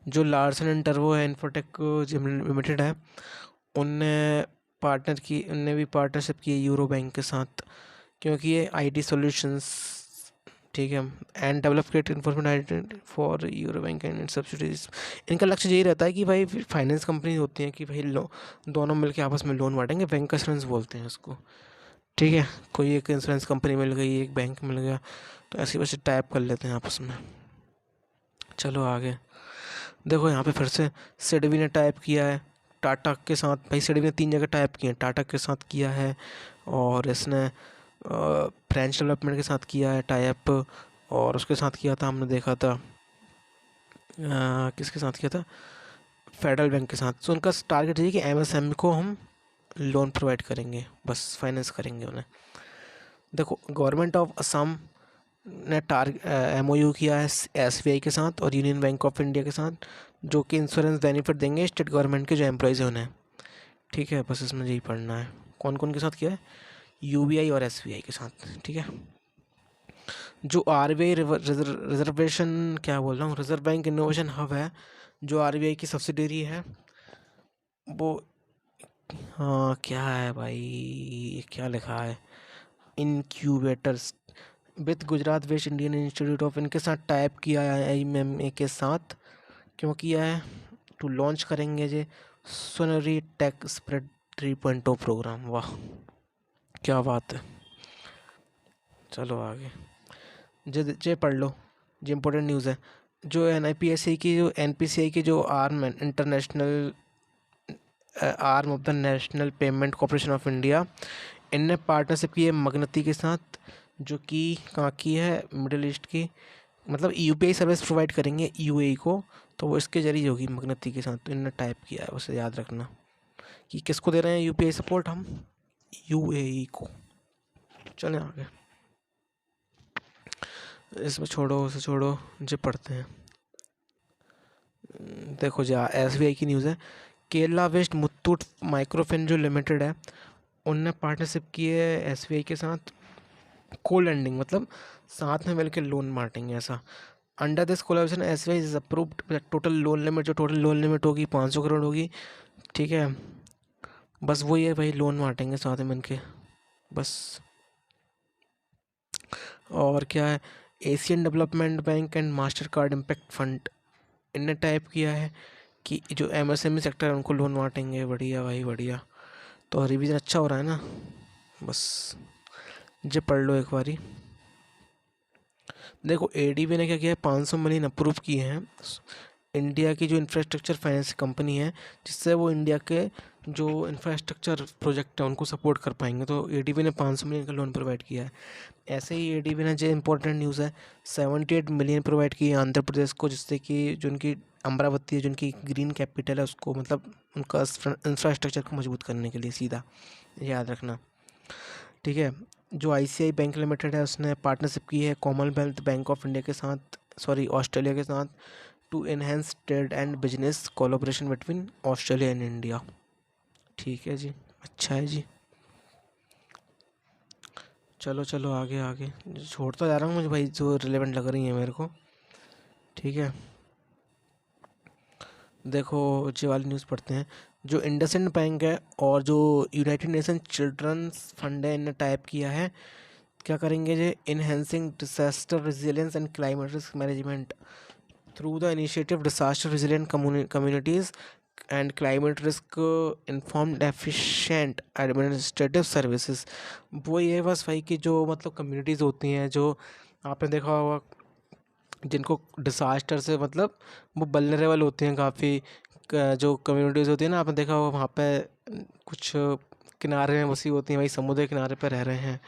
जो लार्सन एंड टर्बो है, इन्फोटेक लिमिटेड है, उनने भी पार्टनरशिप की है यूरो बैंक के साथ, क्योंकि ये IT सॉल्यूशंस, ठीक है, and develop create information identity for euro bank and subsidies. इनका लक्ष्य यही रहता है कि भाई फाइनेंस कंपनी होती हैं कि भाई दोनों मिलके आपस में लोन बांटेंगे, बैंक इंश्योरेंस बोलते हैं उसको। ठीक है, कोई एक इंश्योरेंस कंपनी मिल गई, एक बैंक मिल गया, तो ऐसी वजह से टाइप कर लेते हैं आपस में। चलो आगे देखो, यहाँ पे फिर से सिडबी ने टाइप किया है टाटा के साथ। भाई सिडबी ने 3 जगह टाइप किए हैं, टाटा के साथ किया है, और इसने फ्रेंच डेवलपमेंट के साथ किया है टाइप, और उसके साथ किया था, हमने देखा था किसके साथ किया था, फेडरल बैंक के साथ। सो उनका टारगेट है कि MSME को हम लोन प्रोवाइड करेंगे, बस फाइनेंस करेंगे उन्हें। देखो गवर्नमेंट ऑफ असम ने MOU किया है SBI के साथ और यूनियन बैंक ऑफ इंडिया के साथ, जो कि इंश्योरेंस बेनिफिट देंगे स्टेट गवर्नमेंट के जो एम्प्लॉयज़ हैं उन्हें। ठीक है, बस इसमें यही पढ़ना है। कौन कौन के साथ किया है, UBI और SBI के साथ। ठीक है, जो RBI रिजर्वेशन, क्या बोल रहा हूँ, रिजर्व बैंक इनोवेशन हब है, जो RBI की सब्सिडरी है, वो, हाँ क्या है भाई, ये क्या लिखा है, incubators with Gujarat West Indian institute of, इनके साथ टाइप किया है IMMA के साथ। क्यों किया है, टू लॉन्च करेंगे जे सोनरी टेक स्प्रेड 3.0 प्रोग्राम। वाह क्या बात है, चलो आगे। जे पढ़ लो, जो इम्पोर्टेंट न्यूज़ है। जो एनपीसीआई की जो आर्म है, international arm of the national payment corporation of India, इनने पार्टनरशिप की है मगनती के साथ, जो कि कहाँ की है, मिडिल ईस्ट की। मतलब यूपीआई सर्विस प्रोवाइड करेंगे यूएई को, तो वो इसके जरिए होगी मगनती के साथ। तो इनने टाइप किया है, उसे याद रखना कि किसको दे रहे हैं यूपीआई सपोर्ट हम, यूएई को। चलें आगे, इसमें छोड़ो, उसे छोड़ो, जो पढ़ते हैं। देखो जी, एसबीआई की न्यूज़ है। केरला वेस्ट मुथूट माइक्रोफिन जो लिमिटेड है, उनने पार्टनरशिप की है एसबीआई के साथ। को लेंडिंग मतलब साथ में मिलकर लोन बांटेंगे ऐसा। Under this collaboration SBI is approved total loan limit, जो टोटल लोन लिमिट होगी 500 करोड़ होगी। ठीक है, बस वही है भाई, लोन बांटेंगे साथ में मिलके बस। और क्या है, Asian development bank and master card impact fund, इनने टाइप किया है कि जो एमएसएमई सेक्टर है उनको लोन बांटेंगे। बढ़िया भाई बढ़िया, तो रिवीजन अच्छा हो रहा है ना, बस जो पढ़ लो एक बारी। देखो एडीबी ने क्या किया है, 500 मिलियन अप्रूव किए हैं इंडिया की जो इंफ्रास्ट्रक्चर फाइनेंस कंपनी है, जिससे वो इंडिया के जो इंफ्रास्ट्रक्चर प्रोजेक्ट है उनको सपोर्ट कर पाएंगे। तो एडीबी ने 500 मिलियन का लोन प्रोवाइड किया है। ऐसे ही एडीबी ने जो इंपॉर्टेंट न्यूज़ है, 78 मिलियन प्रोवाइड किए आंध्र प्रदेश को, जिससे कि जो उनकी अमरावती है, जो उनकी ग्रीन कैपिटल है, उसको मतलब उनका इंफ्रास्ट्रक्चर को मजबूत करने के लिए, सीधा याद रखना। ठीक है, जो आईसीआई बैंक लिमिटेड है, उसने पार्टनरशिप की है कॉमनवेल्थ बैंक ऑफ इंडिया के साथ, सॉरी ऑस्ट्रेलिया के साथ, to enhance trade and business collaboration between Australia and India. ठीक है जी, अच्छा है जी। चलो चलो आगे आगे, छोड़ता जा रहा हूँ मुझे भाई, जो रिलेवेंट लग रही है मेरे को। ठीक है, देखो ये वाली न्यूज़ पढ़ते हैं। जो इंडसइंड बैंक है और जो यूनाइटेड नेशन चिल्ड्रंस फंड है, इन्हें टाइप किया है। क्या करेंगे जे, enhancing disaster resilience and climate risk management through the initiative disaster resilient communities and climate risk informed efficient administrative services. वो ये बस भाई कि जो मतलब कम्युनिटीज़ होती हैं, जो आपने देखा होगा जिनको डिसास्टर से मतलब वो वल्नरेबल होती हैं काफ़ी, जो कम्युनिटीज़ होती है ना, आपने देखा होगा वहाँ पे कुछ किनारे में बसी होती हैं भाई, समुद्र किनारे पे रह रहे हैं,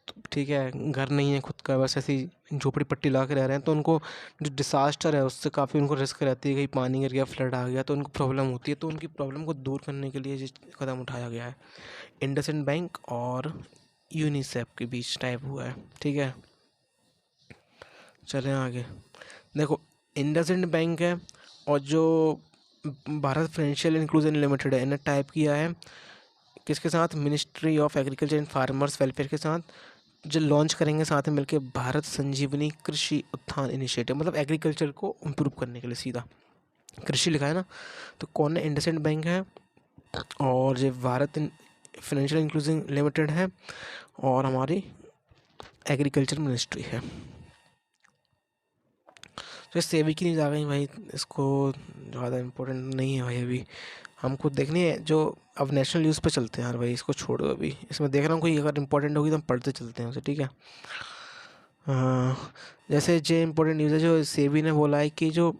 तो ठीक है, घर नहीं है खुद का, बस ऐसी झोपड़ी पट्टी ला के रह रहे हैं, तो उनको जो डिसास्टर है उससे काफ़ी उनको रिस्क रहती है, कहीं पानी गिर गया, फ्लड आ गया, तो उनको प्रॉब्लम होती है। तो उनकी प्रॉब्लम को दूर करने के लिए ये कदम उठाया गया है। इंडसइंड बैंक और यूनिसेफ के बीच टाइप हुआ है। ठीक है, चलें आगे। देखो इंडसइंड बैंक है और जो भारत फाइनेंशियल इंक्लूजन लिमिटेड है, इन्हें टाइप किया है किसके साथ, ministry of agriculture and farmers welfare के साथ, जो लॉन्च करेंगे साथ में मिलकर भारत संजीवनी कृषि उत्थान इनिशिएटिव, मतलब एग्रीकल्चर को इम्प्रूव करने के लिए, सीधा कृषि लिखा है ना। तो कौन है, इंडसइंड बैंक है और जो भारत फाइनेंशियल इंक्लूजन लिमिटेड है और हमारी एग्रीकल्चर मिनिस्ट्री है। तो सेवी की न्यूज़ आ गई भाई, इसको ज़्यादा इम्पोर्टेंट नहीं है भाई अभी, हमको देखनी है जो अब नेशनल न्यूज़ पे चलते हैं यार भाई, इसको छोड़ो अभी। इसमें देख रहा हूँ कोई अगर इम्पोर्टेंट होगी तो हम पढ़ते चलते हैं उसे, ठीक है। हाँ, जैसे जो इम्पोर्टेंट न्यूज़ है, जो सेबी ने बोला है कि जो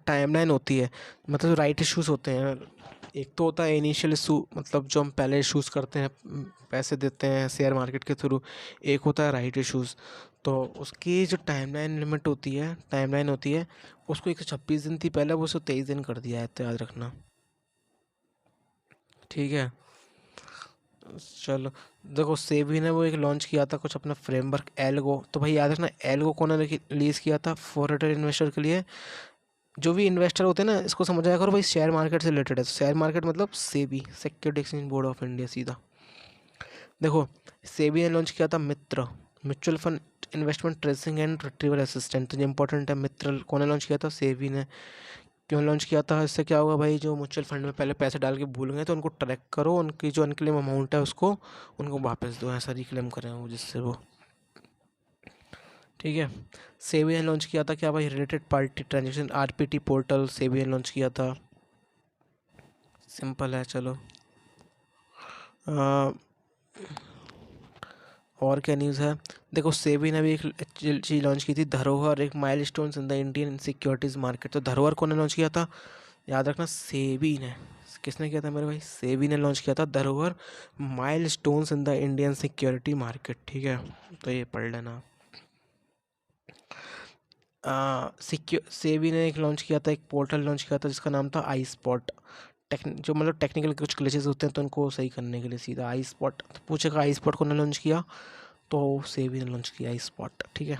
टाइमलाइन होती है, मतलब जो राइट इश्यूज़ होते हैं, एक तो होता है इनिशियल इशू, मतलब जो हम पहले इशूज़ करते हैं, पैसे देते हैं शेयर मार्केट के थ्रू। एक होता है राइट इश्यूज़, तो उसकी जो टाइमलाइन होती है, उसको 126 दिन थी पहले, वो 123 दिन कर दिया है, तो याद रखना। ठीक है, चलो। देखो सेबी ने वो एक लॉन्च किया था कुछ अपना फ्रेमवर्क एल्गो, तो भाई याद रखना एल्गो कौन ने रिलीज़ किया था, फॉरेन इन्वेस्टर के लिए। जो भी इन्वेस्टर होते हैं ना, इसको समझ आया करो भाई, शेयर मार्केट से रिलेटेड है, तो शेयर मार्केट मतलब SEBI, security exchange board of India, सीधा। देखो सेबी ने लॉन्च किया था Mitra, mutual fund investment tracing and retrieval assistant, तो ये इंपॉर्टेंट है। मित्र कौन ने लॉन्च किया था, सेबी ने। क्यों लॉन्च किया था, इससे क्या होगा भाई, जो म्यूचुअल फंड में पहले पैसे डाल के भूल गए तो उनको ट्रैक करो, उनकी जो अनक्लेम अमाउंट है उसको उनको वापस दो, ऐसा रिक्लेम करें वो, जिससे वो, ठीक है। सेबी ने लॉन्च किया था क्या भाई, related party transaction RPT portal, SEBI ने लॉन्च किया था, सिंपल है। चलो और क्या न्यूज़ है, देखो सेबी ने भी एक चीज़ लॉन्च की थी, धरोहर, एक milestones in the Indian securities market. तो धरोहर कौन ने लॉन्च किया था, याद रखना सेबी ने। किसने किया था मेरे भाई, सेबी ने लॉन्च किया था धरोहर milestones in the Indian security market, ठीक है। तो ये पढ़ लेना। सेबी ने एक लॉन्च किया था, एक पोर्टल लॉन्च किया था जिसका नाम था आई स्पॉट। जो मतलब टेक्निकल कुछ ग्लिचेस होते हैं तो उनको सही करने के लिए सीधा आई स्पॉट। तो पूछेगा आई स्पॉट कौन ने लॉन्च किया, तो सेबी ने लॉन्च किया आई स्पॉट, ठीक है।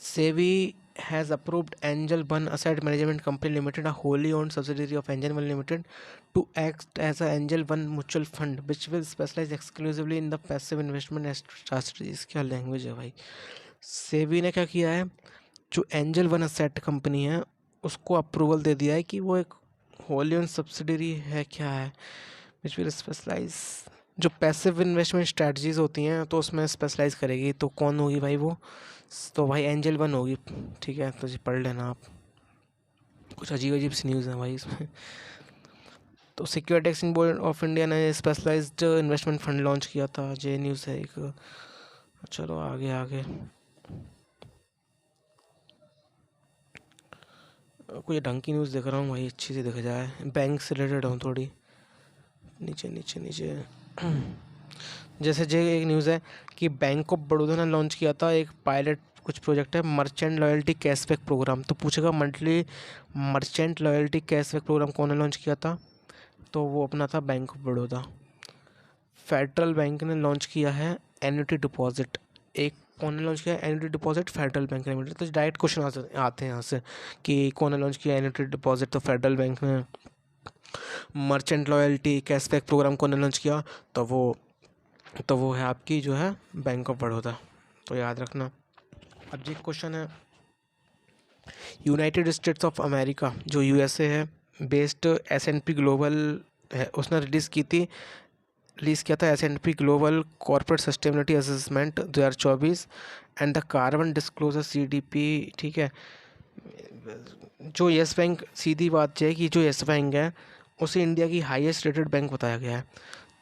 SEBI has approved Angel One Asset Management Company Limited, a wholly owned subsidiary of Angel One Limited, to act as a Angel One mutual fund which will specialize exclusively in the passive investment strategies। क्या language है भाई। सेबी ने क्या किया है, जो angel one asset company है उसको अप्रूवल दे दिया है कि वो एक होली ओन सब्सिडरी है, क्या है, विच विल स्पेशलाइज, जो पैसिव इन्वेस्टमेंट स्ट्रैटेजीज होती हैं तो उसमें स्पेशलाइज करेगी। तो कौन होगी भाई वो, तो भाई एंजल वन होगी, ठीक है। तो जी पढ़ लेना आप, कुछ अजीब अजीब सी न्यूज़ है भाई इसमें। तो security exchange board of India ने स्पेशलाइज्ड इन्वेस्टमेंट फंड लॉन्च किया था, ये न्यूज़ है एक। चलो आगे आगे, कोई ढंग की न्यूज़ देख रहा हूँ भाई, अच्छी सी दिख जाए, बैंक से रिलेटेड हूँ थोड़ी। नीचे नीचे नीचे जैसे जे एक न्यूज़ है कि बैंक ऑफ बड़ौदा ने लॉन्च किया था एक पायलट कुछ प्रोजेक्ट है, मर्चेंट लॉयल्टी कैशबैक प्रोग्राम। तो पूछेगा monthly merchant loyalty cashback programme कौन ने लॉन्च किया था, तो वो अपना था Bank of Baroda. Federal Bank ने लॉन्च किया है एन्युटी डिपॉजिट, एक कौन ने लॉन्च किया है annuity deposit, federal bank limited. तो डायरेक्ट क्वेश्चन आते हैं यहाँ से कि कौन ने लॉन्च किया एन्युटी डिपॉजिट, तो फेडरल बैंक ने। मर्चेंट लॉयल्टी कैशबैक प्रोग्राम कौन ने लॉन्च किया, तो वो है आपकी जो है बैंक ऑफ बड़ौदा। तो याद रखना। अब ये क्वेश्चन है, यूनाइटेड स्टेट्स ऑफ अमेरिका जो यूएसए है बेस्ड एस&पी ग्लोबल है, उसने रिलीज़ किया था S&P Global corporate sustainability assessment 2024 and the carbon disclosure CDP, ठीक है। जो येस बैंक, सीधी बात है कि जो येस बैंक है उसे इंडिया की हाईएस्ट रेटेड बैंक बताया गया है।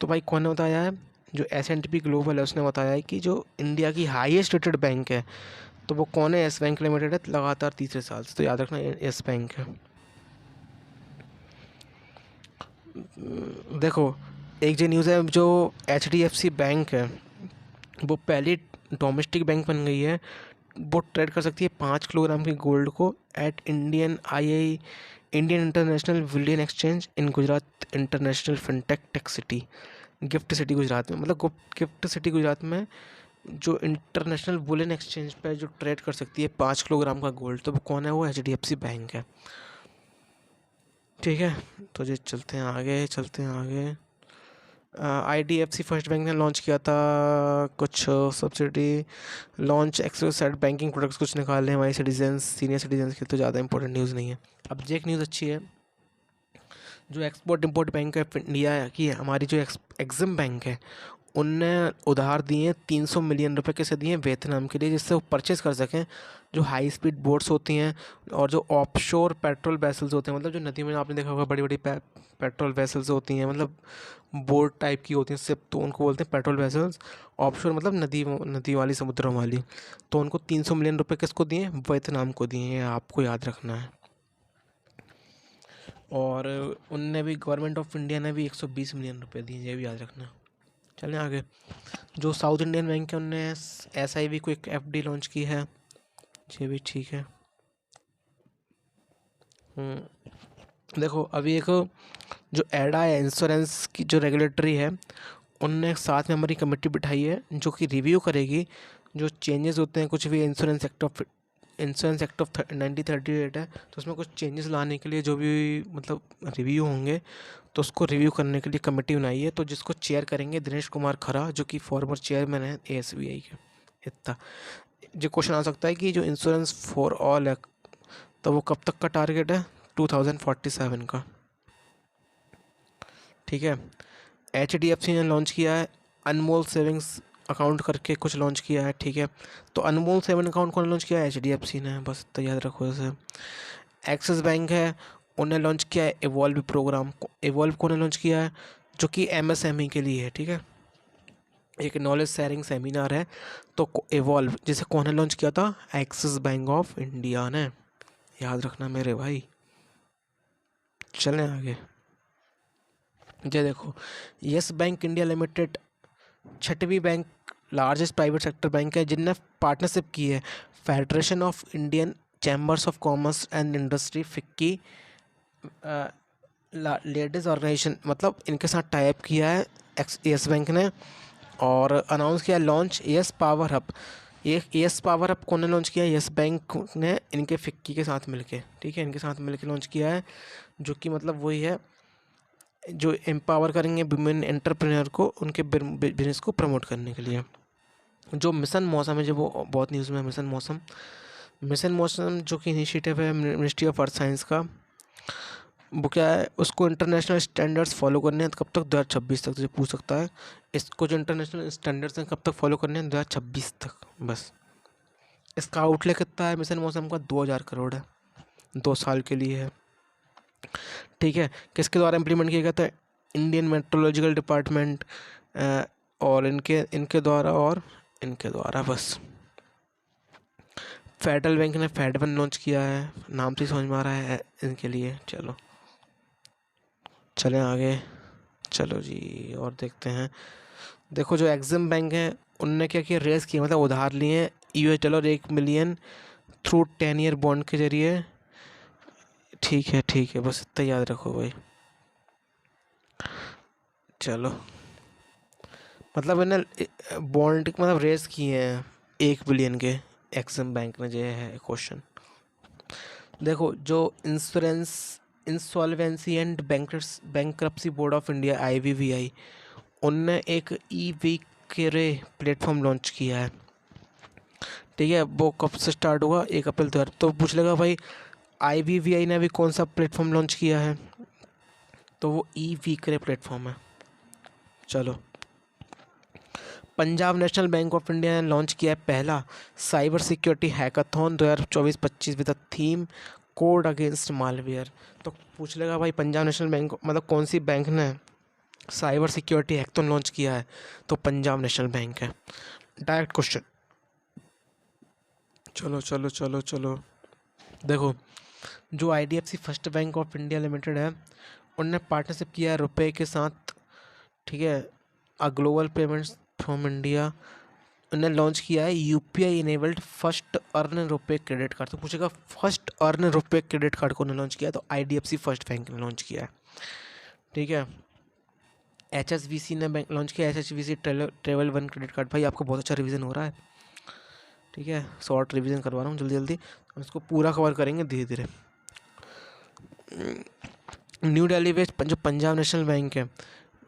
तो भाई कौन ने बताया है, जो एस&पी ग्लोबल है उसने बताया है कि जो इंडिया की हाईएस्ट रेटेड बैंक है तो वो कौन है, येस बैंक लिमिटेड है, लगातार तीसरे साल से। तो याद रखना येस बैंक है। देखो एक जो न्यूज़ है, जो HDFC बैंक है वो पहली डोमेस्टिक बैंक बन गई है, वो ट्रेड कर सकती है 5 किलोग्राम की गोल्ड को at Indian International Bullion Exchange in Gujarat International Fintech Tech City, Gift City Gujarat में, मतलब गिफ्ट सिटी गुजरात में जो इंटरनेशनल बुलियन एक्सचेंज पे जो ट्रेड कर सकती है 5 किलोग्राम का गोल्ड, तो वो कौन है, वो HDFC बैंक है, ठीक है। तो ये चलते हैं आगे। IDFC फर्स्ट बैंक ने लॉन्च किया था कुछ subsidy launch exclusive banking products कुछ निकाले हैं हमारे सिटीजन्स सीनियर सिटीजन्स के, तो ज़्यादा इंपॉर्टेंट न्यूज़ नहीं है। अब ये एक न्यूज़ अच्छी है, जो export import bank of India की है, हमारी जो एग्जिम बैंक है उनने उधार दिए 300 मिलियन रुपए कैसे दिए वियतनाम के लिए, जिससे वो परचेज़ कर सकें जो हाई स्पीड बोट्स होती हैं और जो ऑफशोर पेट्रोल वेसल्स होते हैं, मतलब जो नदी में आपने देखा होगा बड़ी बड़ी पेट्रोल वेसल्स होती हैं, मतलब बोट टाइप की होती हैं सिर्फ, तो उनको बोलते हैं पेट्रोल वेसल्स। ऑफशोर मतलब नदी नदी वाली, समुद्रों वाली। तो उनको 300 मिलियन रुपए किसको दिए, वियतनाम को दिए हैं, आपको याद रखना है। और उनने भी, गवर्नमेंट ऑफ इंडिया ने भी 120 मिलियन रुपए दिए, ये भी याद रखना। चलें आगे। जो साउथ इंडियन बैंक है उनने SIV को एक FD लॉन्च की है, ये भी ठीक है। देखो अभी एक जो एडा है इंश्योरेंस की जो रेगुलेटरी है, उनने साथ में हमारी कमेटी बिठाई है जो कि रिव्यू करेगी जो चेंजेस होते हैं कुछ भी इंश्योरेंस एक्ट ऑफ 1938 है, तो उसमें कुछ चेंजेस लाने के लिए जो भी मतलब रिव्यू होंगे तो उसको रिव्यू करने के लिए कमेटी बनाई है। तो जिसको चेयर करेंगे दिनेश कुमार खरा, जो कि फॉर्मर चेयरमैन है ASBI के। इतना जो क्वेश्चन आ सकता है कि जो इंश्योरेंस फॉर ऑल है तो वो कब तक का टारगेट है, 2047 का, ठीक है। HDFC ने लॉन्च किया है अनमोल सेविंग्स अकाउंट करके कुछ लॉन्च किया है, ठीक है। तो अनमोल सेविंग अकाउंट कौन लॉन्च किया है, HDFC ने, बस तो याद रखो इसे। एक्सिस बैंक है, उन्हें लॉन्च किया है इवॉल्व प्रोग्राम को। इवॉल्व को ने लॉन्च किया है जो कि MSME के लिए है, ठीक है। एक नॉलेज शेयरिंग सेमिनार है। तो इवॉल्व जिसे कौन ने लॉन्च किया था? एक्सिस बैंक ऑफ इंडिया ने, याद रखना मेरे भाई। चलें आगे। ये देखो, यस बैंक इंडिया लिमिटेड छठवीं bank largest private sector bank है जिनने पार्टनरशिप की है Federation of Indian Chambers of Commerce and Industry FICCI Ladies Organisation, मतलब इनके साथ टाइप किया है यस बैंक ने और अनाउंस किया लॉन्च यस पावर हब। ये यस पावर हब कौन ने लॉन्च किया? यस बैंक ने इनके फिक्की के साथ मिलके, ठीक है, इनके साथ मिलके लॉन्च किया है, जो कि मतलब वही है जो एम्पावर करेंगे वुमेन एंटरप्रेन्योर को उनके बिजनेस को प्रमोट करने के लिए। जो मिशन मौसम है, जो वो बहुत न्यूज़ में है, मिशन मौसम जो कि इनिशिएटिव है मिनिस्ट्री ऑफ अर्थ साइंस का, वो क्या है, उसको इंटरनेशनल स्टैंडर्ड्स फॉलो करने हैं कब तक? 2026 तक। तुझे पूछ सकता है इसको जो इंटरनेशनल स्टैंडर्ड्स हैं कब तक फॉलो करने हैं? 2026 तक बस। इसका आउटले कितना है मिशन मौसम का? 2000 करोड़ है, 2 साल के लिए है, ठीक है। किसके द्वारा इम्प्लीमेंट किया गया था? इंडियन मेट्रोलॉजिकल डिपार्टमेंट और इनके द्वारा बस। फेडरल बैंक ने फेड वन लॉन्च किया है, नाम से ही समझ में आ रहा है इनके लिए। चलें आगे। चलो जी और देखते हैं। देखो जो एग्जिम बैंक है उनने क्या किया, रेस किया, मतलब उधार लिए $1 मिलियन थ्रू 10 ईयर बॉन्ड के जरिए, ठीक है, बस इतना याद रखो भाई। चलो मतलब इन्हें बॉन्ड मतलब रेस किए हैं 1 बिलियन के एक्सिम बैंक ने, जो है क्वेश्चन। देखो जो insolvency and bankruptcy board of India IBBI, उनने एक ई विक्रे प्लेटफॉर्म लॉन्च किया है, ठीक है। वो कब से स्टार्ट हुआ? 1 अप्रैल 2000। तो पूछ लेगा भाई IBBI ने अभी कौन सा प्लेटफॉर्म लॉन्च किया है? तो वो ई विक्रे प्लेटफॉर्म है। चलो, Punjab national bank of India ने लॉन्च किया है पहला cyber security hackathon 2024-25 with the theme code against malware. तो पूछ लेगा भाई पंजाब नेशनल बैंक मतलब कौन सी बैंक ने साइबर सिक्योरिटी हैकाथॉन लॉन्च किया है? तो पंजाब नेशनल बैंक है, डायरेक्ट क्वेश्चन। चलो देखो, जो IDFC first bank of India limited है उनने पार्टनरशिप किया है रुपए के साथ, ठीक है, ग्लोबल पेमेंट्स फ्रॉम इंडिया। उन्होंने लॉन्च किया है UPI इनेबल्ड फर्स्ट अर्न रुपए क्रेडिट कार्ड। तो पूछेगा फर्स्ट अर्न रुपए क्रेडिट कार्ड को लॉन्च किया है? तो IDFC फर्स्ट बैंक ने लॉन्च किया है, ठीक है। HSBC ने बैंक लॉन्च किया, HSBC travel one credit card. भाई आपको बहुत अच्छा रिवीजन हो रहा है, ठीक है, शॉर्ट रिवीजन करवा रहा हूँ जल्दी हम इसको पूरा कवर करेंगे धीरे धीरे। न्यू दिल्ली में जो पंजाब नेशनल बैंक है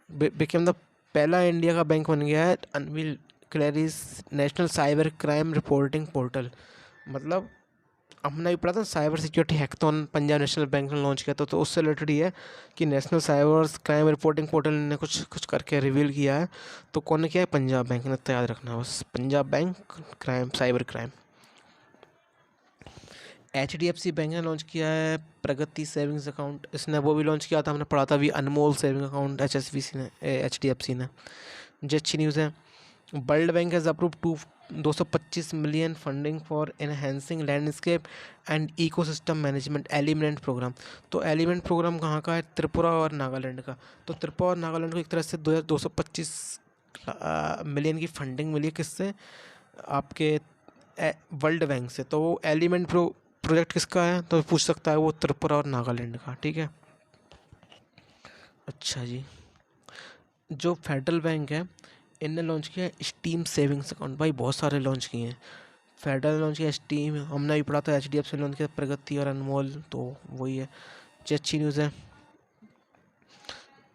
बिकेम द पहला इंडिया का बैंक बन गया है unveil Clarice national cyber crime reporting portal. मतलब हमने भी पढ़ा था cyber security hackathon Punjab national bank ने लॉन्च किया था, तो उससे रिलेटेड ही है कि national cyber crime reporting portal ने कुछ करके रिवील किया है। तो कौन ने किया है? पंजाब बैंक ने। तो याद रखना बस, Punjab bank crime cyber crime. HDFC bank ने लॉन्च किया है प्रगति सेविंग्स अकाउंट, इसने वो भी लॉन्च किया था, हमने पढ़ा था अभी अनमोल सेविंग अकाउंट HDFC ने। जो अच्छी न्यूज़ है, World Bank has approve 225 million funding for enhancing landscape and ecosystem management element programme. तो एलिमेंट प्रोग्राम कहाँ का है? त्रिपुरा और नागालैंड का। तो त्रिपुरा और नागालैंड को एक तरह से 225 मिलियन की फंडिंग मिली है, किससे? आपके वर्ल्ड बैंक से। तो वो एलिमेंट प्रोजेक्ट किसका है? तो पूछ सकता है वो त्रिपुरा और नागालैंड का, ठीक है। अच्छा जी, जो फेडरल बैंक है इनने लॉन्च किया है स्टीम सेविंग्स अकाउंट। भाई बहुत सारे लॉन्च किए हैं, फेडरल लॉन्च किया स्टीम, हमने भी पढ़ा था HDFC लॉन्च किया प्रगति और अनमोल, तो वही है। जो अच्छी न्यूज़ है,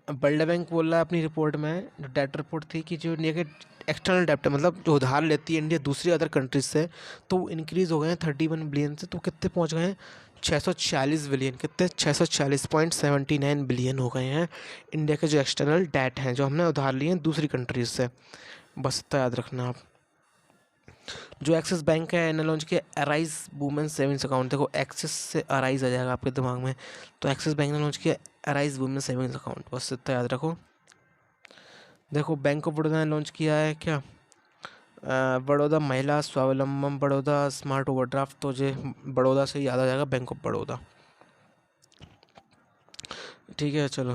वर्ल्ड बैंक बोल रहा है अपनी रिपोर्ट में, जो डेट रिपोर्ट थी, कि जो इंडिया के एक्सटर्नल डेप्ट है, मतलब जो उधार लेती है इंडिया दूसरी अदर कंट्रीज से, तो वो इंक्रीज़ हो गए हैं 31 बिलियन से, तो कितने पहुंच गए हैं? 646 बिलियन। कितने? 646.79 बिलियन हो गए हैं इंडिया के जो एक्सटर्नल डेट हैं, जो हमने उधार लिए हैं दूसरी कंट्रीज से। बस इतना याद रखना आप। जो एक्सिस बैंक है इन्हें लॉन्च किया अराइज वुमेन सेविंग्स अकाउंट। देखो एक्सिस से अराइज आ जाएगा आपके दिमाग में, तो एक्सिस बैंक ने लॉन्च किया अराइज वुमेन सेविंग्स अकाउंट, बस इतना याद रखो। देखो बैंक ऑफ बड़ौदा ने लॉन्च किया है क्या, बड़ौदा महिला स्वावलंबन बड़ौदा स्मार्ट ओवरड्राफ्ट। तो जे बड़ौदा से याद आ जाएगा बैंक ऑफ बड़ौदा। ठीक है चलो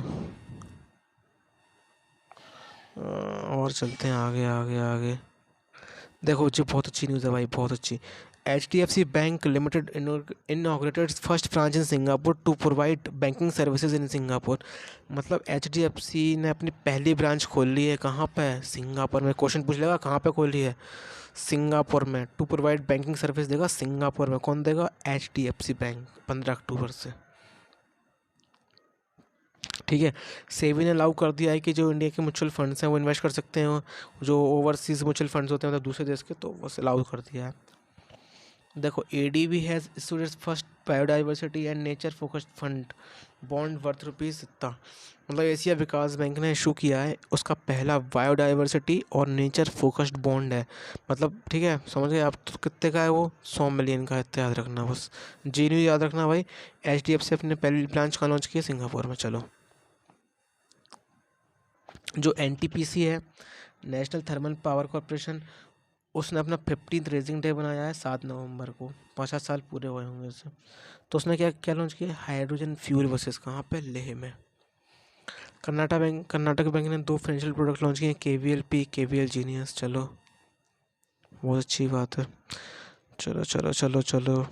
और चलते हैं आगे आगे आगे। देखो जी बहुत अच्छी न्यूज़ है भाई, बहुत अच्छी। HDFC bank limited inaugurated first branch in Singapore to provide banking services in Singapore. मतलब HDFC ने अपनी पहली ब्रांच खोल ली है। कहाँ पे है? सिंगापुर में। क्वेश्चन पूछ लेगा कहाँ पे खोली है, सिंगापुर में। टू प्रोवाइड बैंकिंग सर्विस देगा सिंगापुर में। कौन देगा? HDFC बैंक, 15 अक्टूबर से। ठीक है। सेबी ने अलाउ कर दिया है कि जो इंडिया के म्यूचुअल फंड्स हैं वो इन्वेस्ट कर सकते हैं, जो ओवरसीज म्यूचुअल फंड्स होते हैं मतलब दूसरे देश के, तो वो अलाउ कर दिया है। देखो ADB has issued it's first biodiversity and nature focused fund bond worth ₹70। मतलब एशिया विकास बैंक ने इशू किया है उसका पहला बायोडाइवर्सिटी और नेचर फोकस्ड बॉन्ड है। मतलब ठीक है, समझ गए आप। तो कितने का है वो? 100 मिलियन का है, इतना याद रखना बस। जी नहीं याद रखना भाई। HDFC अपने पहली ब्रांच कहाँ लॉन्च की है? सिंगापुर में। चलो जो NTPC है, नेशनल थर्मल पावर कॉरपोरेशन, उसने अपना 15th रेजिंग डे बनाया है 7 नवंबर को। 50 साल पूरे हुए होंगे उससे। तो उसने क्या क्या लॉन्च किया? Hydrogen fuel buses. कहाँ पे? लेह में। कर्नाटक बैंक ने 2 फाइनेंशियल प्रोडक्ट लॉन्च किए, KVLP, KVL जीनियस। चलो बहुत अच्छी बात है। चलो चलो चलो चलो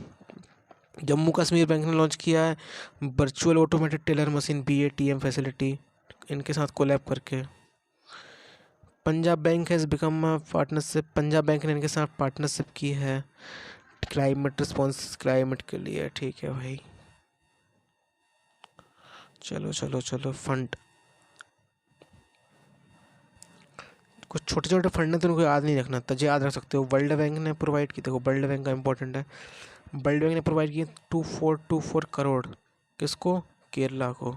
जम्मू कश्मीर बैंक ने लॉन्च किया है virtual automated teller machine BATM facility, इनके साथ कोलैब करके। Punjab bank has become a partnership, Punjab bank ने इनके साथ पार्टनरशिप की है क्लाइमेट रिस्पॉन्स, क्लाइमेट के लिए। ठीक है भाई। चलो चलो चलो फंड, कुछ छोटे छोटे फंड है तो उनको याद नहीं रखना था, याद रख सकते हो। वर्ल्ड बैंक ने प्रोवाइड की, देखो वर्ल्ड बैंक का इंपॉर्टेंट है। वर्ल्ड बैंक ने प्रोवाइड किए 2424 करोड़। किसको? केरला को।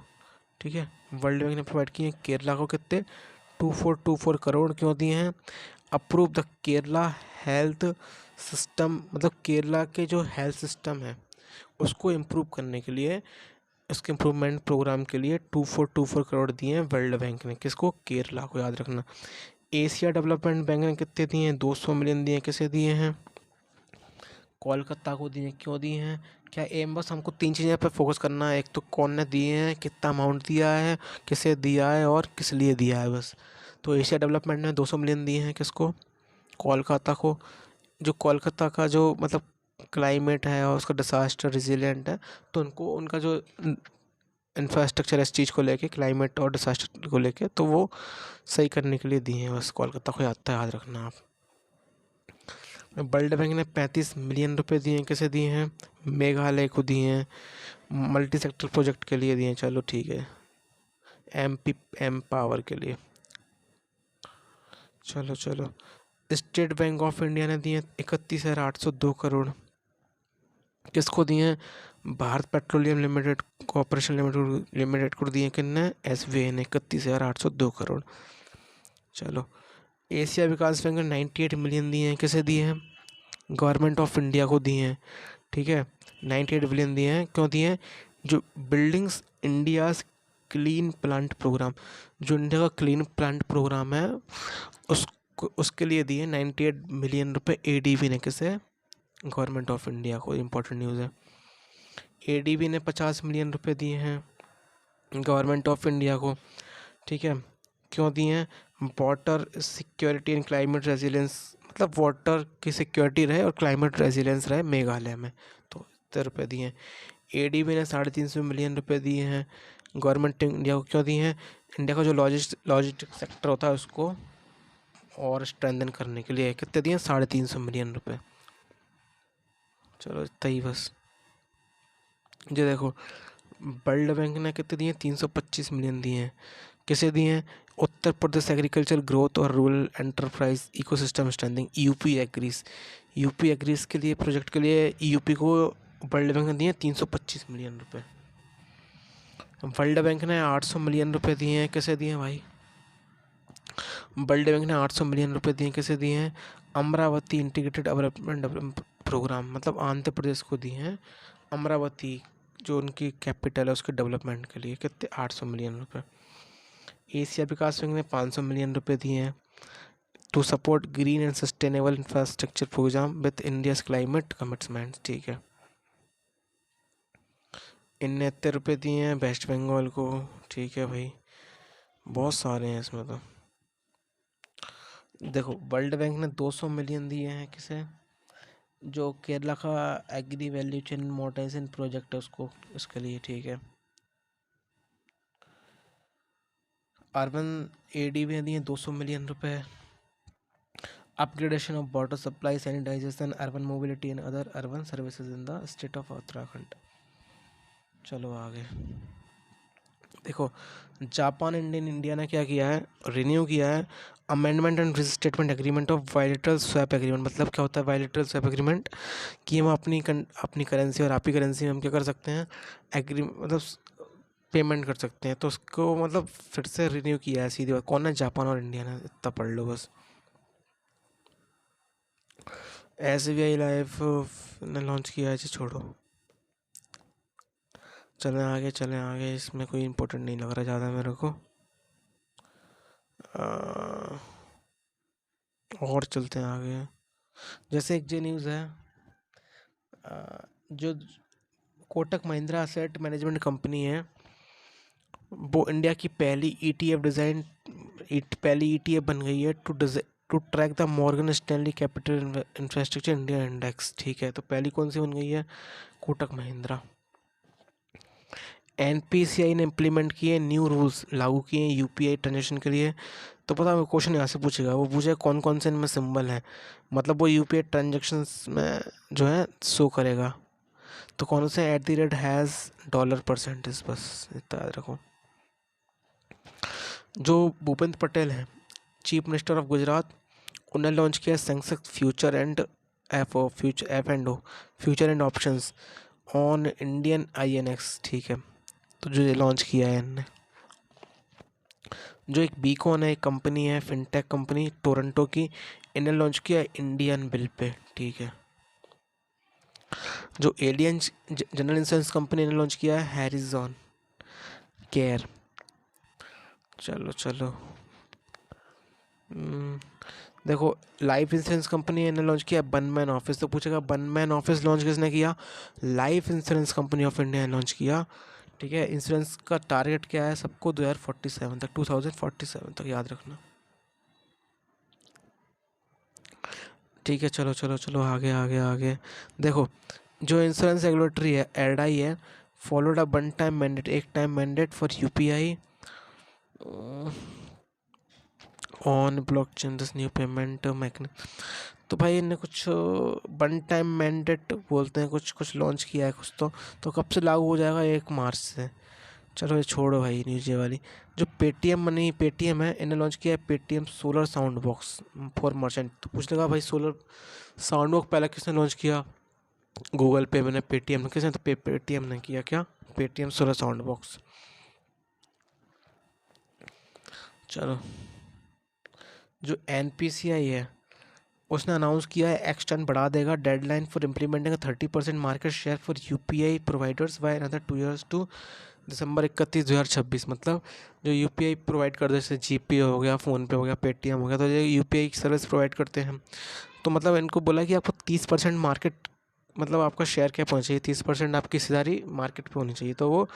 ठीक है, वर्ल्ड बैंक ने प्रोवाइड किए केरला को कितने? 2424 करोड़। क्यों दिए हैं? Approve the Kerala health system, मतलब केरला के जो हेल्थ सिस्टम है उसको इम्प्रूव करने के लिए, इसके इम्प्रूवमेंट प्रोग्राम के लिए 2424 करोड़ दिए हैं वर्ल्ड बैंक ने। किसको? केरला को, याद रखना। एशिया डेवलपमेंट बैंक ने कितने दिए हैं? 200 मिलियन दिए हैं। किसे दिए हैं? कोलकाता को दिए हैं। क्यों दिए हैं? क्या एम, बस हमको 3 चीज़ें पर फोकस करना है। एक तो कौन ने दिए हैं, कितना अमाउंट दिया है, किसे दिया है और किस लिए दिया है, बस। तो एशिया डेवलपमेंट ने 200 मिलियन दिए हैं। किसको? कोलकाता को। जो कोलकाता का जो मतलब क्लाइमेट है और उसका डिसास्टर रिजिलियंट है, तो उनको उनका जो इंफ्रास्ट्रक्चर है इस चीज़ को लेके, क्लाइमेट और डिसास्टर को लेके, तो वो सही करने के लिए दिए हैं। बस कोलकाता को याद रखना आप। वर्ल्ड बैंक ने 35 मिलियन रुपए दिए हैं। कैसे दिए हैं? मेघालय को दिए हैं, मल्टी सेक्टर प्रोजेक्ट के लिए दिए हैं। चलो ठीक है, एम पावर के लिए। चलो चलो स्टेट बैंक ऑफ इंडिया ने दिए 31,802 करोड़। किसको दिए हैं? Bharat petroleum limited corporation limited को दिए। कितने? SBI ने 31,802 करोड़। चलो एशिया विकास बैंक ने 98 मिलियन दिए हैं। किसे दिए हैं? गवर्नमेंट ऑफ इंडिया को दिए हैं। ठीक है, 98 बिलियन दिए हैं। क्यों दिए हैं? जो buildings India's clean plant programme, जो इंडिया का क्लीन प्लांट प्रोग्राम है उसको, उसके लिए दिए 98 मिलियन रुपए ADB ने। किसे? गवर्नमेंट ऑफ इंडिया को। इम्पोर्टेंट न्यूज़ है। ADB ने 50 मिलियन रुपए दिए हैं गवर्नमेंट ऑफ इंडिया को। ठीक है, क्यों दिए हैं? Water security and climate resilience, मतलब वाटर की सिक्योरिटी रहे और क्लाइमेट रेजिलेंस रहे मेघालय में, तो इतने रुपये दिए हैं। ADB ने 350 मिलियन रुपए दिए हैं गवर्नमेंट इंडिया को। क्यों दिए हैं? इंडिया का जो लॉजिस्टिक सेक्टर होता है उसको और स्ट्रेंथन करने के लिए। कितने दिए? 350 मिलियन रुपए। चलो इतना ही बस। ये देखो वर्ल्ड बैंक ने कितने दिए? 325 मिलियन दिए हैं। किसे दिए हैं? उत्तर प्रदेश एग्रीकल्चर ग्रोथ और rural enterprise ecosystem strengthening, UP agrees के लिए, प्रोजेक्ट के लिए यूपी को वर्ल्ड बैंक ने दिए 325 मिलियन रुपए। वर्ल्ड बैंक ने 800 मिलियन रुपए दिए हैं। कैसे दिए हैं भाई? वर्ल्ड बैंक ने 800 मिलियन रुपए दिए। कैसे दिए हैं? अमरावती इंटीग्रेटेड डेवलपमेंट प्रोग्राम, मतलब आंध्र प्रदेश को दिए हैं अमरावती, जो उनकी कैपिटल है उसके डेवलपमेंट के लिए। कितने? 800 मिलियन रुपए। एशिया विकास बैंक ने 500 मिलियन रुपए दिए हैं to support green and sustainable infrastructure programme with India's climate commitment. ठीक है, इनने इतने रुपये दिए हैं वेस्ट बंगाल को। ठीक है भाई, बहुत सारे हैं इसमें तो। देखो, वर्ल्ड बैंक ने 200 मिलियन दिए हैं किसे, जो केरला का एग्री वैल्यू चेन मोटाइजेशन प्रोजेक्ट है उसको, इसके लिए। ठीक है, अर्बन एडीबी ने दिए 200 मिलियन रुपए। Upgradation of water supply, sanitisation, urban mobility and other urban services in the state of Uttarakhand. चलो आगे देखो, जापान एंड इंडिया ने क्या किया है, रिन्यू किया है amendment and statement agreement of bilateral swap agreement. मतलब क्या होता है बायलैटरल स्वैप एग्रीमेंट, कि हम अपनी करेंसी और आपकी करेंसी में हम क्या कर सकते हैं, मतलब पेमेंट कर सकते हैं। तो उसको मतलब फिर से रिन्यू किया है। सीधी बात, कौन है, जापान और इंडिया ने। इतना पढ़ लो बस। SBI लाइफ ने लॉन्च किया है, छोड़ो, चलें आगे। इसमें कोई इम्पोर्टेंट नहीं लग रहा ज़्यादा मेरे को। और चलते हैं आगे। जैसे एक जो न्यूज़ है, जो Kotak Mahindra asset management company है, वो इंडिया की पहली ETF बन गई है to track the Morgan Stanley Capital Infrastructure India Index. ठीक है, तो पहली कौन सी बन गई है, कोटक महिंद्रा। NPCI ने इम्प्लीमेंट किए न्यू रूल्स, लागू किए UPI ट्रांजेक्शन के लिए। तो पता है क्वेश्चन यहाँ से पूछेगा, वो पूछेगा कौन कौन से इनमें सिंबल हैं, मतलब वो UPI ट्रांजेक्शन्स में जो है शो करेगा। तो कौन से @ $%, बस इतना याद रखो। जो भूपेंद्र पटेल हैं, चीफ मिनिस्टर ऑफ गुजरात, उन्होंने लॉन्च किया Sensex future and future and options on Indian INX। ठीक है, तो जो ये लॉन्च किया है इनने। जो एक बीकॉन है, एक कंपनी है फिनटेक कंपनी टोरंटो की, इन्हें लॉन्च किया है इंडियन बिल पे। ठीक है, जो एलियन जनरल इंश्योरेंस कंपनी ने लॉन्च किया है हैरिजन केयर। चलो देखो, लाइफ इंश्योरेंस कंपनी ने लॉन्च किया वन मैन ऑफिस। तो पूछेगा वन मैन ऑफिस लॉन्च किसने किया, life insurance company of India ने लॉन्च किया। ठीक है, इंश्योरेंस का टारगेट क्या है सबको, 2047 तक याद रखना। ठीक है, चलो आगे। देखो, जो इंश्योरेंस रेगुलेटरी है एडाई है, followed a one time mandate, एक time mandate for UPI on blockchain this new payment mechanism. तो भाई इन्हें कुछ वन टाइम मैंडेट बोलते हैं, कुछ लॉन्च किया है कुछ। तो कब से लागू हो जाएगा, 1 मार्च से। चलो ये छोड़ो भाई न्यूज़ ये वाली। जो पेटीएम है, इन्हें लॉन्च किया है Paytm solar sound box for merchant. तो पूछ लगा भाई सोलर साउंड बॉक्स पहले किसने लॉन्च किया, गूगल पे मैंने, पेटीएम ने, किसने, तो पेटीएम ने किया। क्या, पेटीएम सोलर साउंड बॉक्स। चलो, जो NPCI है, उसने अनाउंस किया है एक्सटेंड बढ़ा देगा deadline for implementing 30% market share for UPI providers by another 2 years to December 31, 2026। मतलब जो UPI प्रोवाइड करते हैं, जैसे GPay हो गया, फ़ोनपे हो गया, पेटीएम हो गया, तो ये UPI की सर्विस प्रोवाइड करते हैं। तो मतलब इनको बोला कि आपको 30% मार्केट, मतलब आपका शेयर क्या होना चाहिए, 30% आपकी हिस्सेदारी मार्केट पे होनी चाहिए। तो वो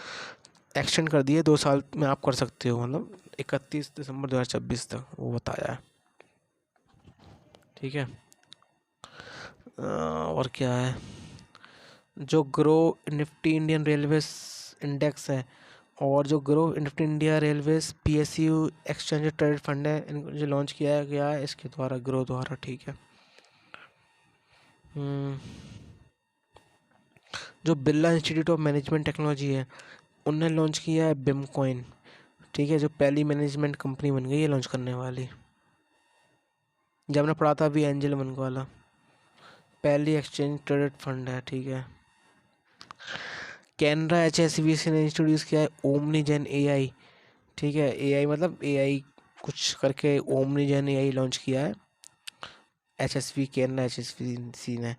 एक्सटेंड कर दिए, 2 साल में आप कर सकते हो, मतलब 31 दिसंबर 2026 तक वो बताया है। ठीक है, और क्या है, जो grow Nifty Indian railways index है, और जो grow Nifty India railways PSU exchange trade fund है, इनको जो लॉन्च किया गया है इसके द्वारा, ग्रो द्वारा। ठीक है, जो Birla institute of management technology है, उनने लॉन्च किया है बिमकॉइन। ठीक है, जो पहली मैनेजमेंट कंपनी बन गई है लॉन्च करने वाली। जब हमने पढ़ा था अभी एंजल वन वाला, पहली एक्सचेंज ट्रेडेड फंड है। ठीक है, कैनरा HSBC ने इंट्रोड्यूस किया है ओमनीजेन AI। ठीक है, AI मतलब AI कुछ करके ओमनीजेन AI लॉन्च किया है कैनरा HSBC ने।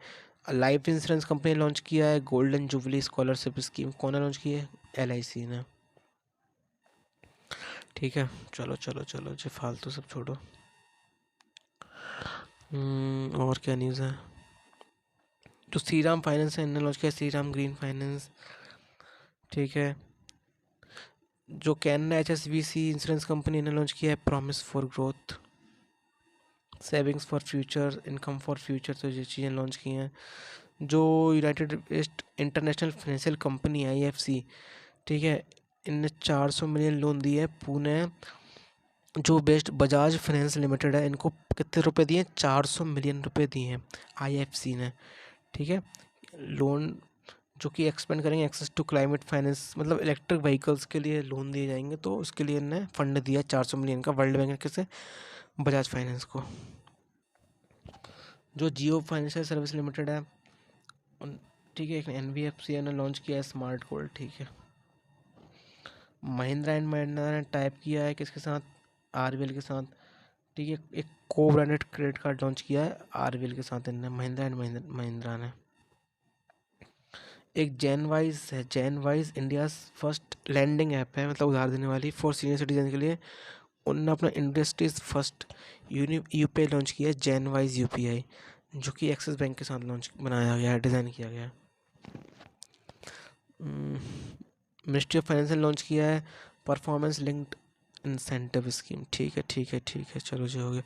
लाइफ इंश्योरेंस कंपनी ने लॉन्च किया है गोल्डन जुबली स्कॉलरशिप स्कीम। कौन ने लॉन्च की है, LIC ने। ठीक है, चलो चलो चलो जी, फालतू सब छोड़ो। और क्या न्यूज़ है? तो श्रीराम फाइनेंस है, इन्होंने लॉन्च किया श्रीराम ग्रीन फाइनेंस। ठीक है, जो कैनरा HSBC इंश्योरेंस कंपनी ने लॉन्च किया है promise for growth, savings for future, income for future, तो ये चीज़ें लॉन्च की हैं। जो United east international financial company IFC, ठीक है, इनने 400 मिलियन लोन दिए है। पुणे जो बेस्ट बजाज फाइनेंस लिमिटेड है, इनको कितने रुपए दिए? 400 मिलियन रुपए दिए हैं IFC ने। ठीक है, लोन जो कि एक्सपेंड करेंगे एक्सेस टू क्लाइमेट फाइनेंस, मतलब इलेक्ट्रिक व्हीकल्स के लिए लोन दिए जाएंगे, तो उसके लिए इन्हें फंड दिया 400 मिलियन का, वर्ल्ड बैंक ने किसे? बजाज फाइनेंस को। जो जियो फाइनेंशियल सर्विस लिमिटेड है ठीक है, एक NBFC ने लॉन्च किया है स्मार्ट गोल्ड। ठीक है, महिंद्रा एंड महिंद्रा ने टाइप किया है किसके साथ? RBL के साथ। ठीक है, एक को ब्रांडेड क्रेडिट कार्ड लॉन्च किया है RBL के साथ इनने, महिंद्रा एंड महिंद्रा ने। एक जैनवाइज है, जैनवाइज इंडिया फर्स्ट लैंडिंग ऐप है, मतलब उधार देने वाली फॉर सीनियर सिटीजन के लिए। उन्होंने अपना इंडस्ट्रीज फर्स्ट UPI लॉन्च किया है, जैनवाइज UPI, जो कि एक्सिस बैंक के साथ लॉन्च बनाया गया है, डिज़ाइन किया गया है। मिनिस्ट्री ऑफ फाइनेंस ने लॉन्च किया है परफॉर्मेंस लिंक्ड इंसेंटिव स्कीम। ठीक है ठीक है ठीक है, चलो जी हो गया।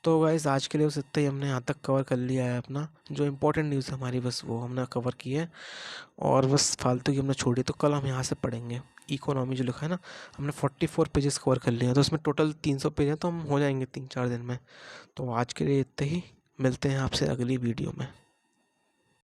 तो गाइस आज के लिए बस इतना ही, हमने यहाँ तक कवर कर लिया है अपना जो इम्पोर्टेंट न्यूज़ है हमारी, बस वो हमने कवर की है, और बस फालतू की हमने छोड़ी। तो कल हम यहाँ से पढ़ेंगे इकोनॉमी जो लिखा है ना, हमने 44 पेजेस कवर कर लिए हैं, तो उसमें टोटल 300 पेज हैं, तो हम हो जाएंगे 3-4 दिन में। तो आज के लिए इतना ही, मिलते हैं आपसे अगली वीडियो में।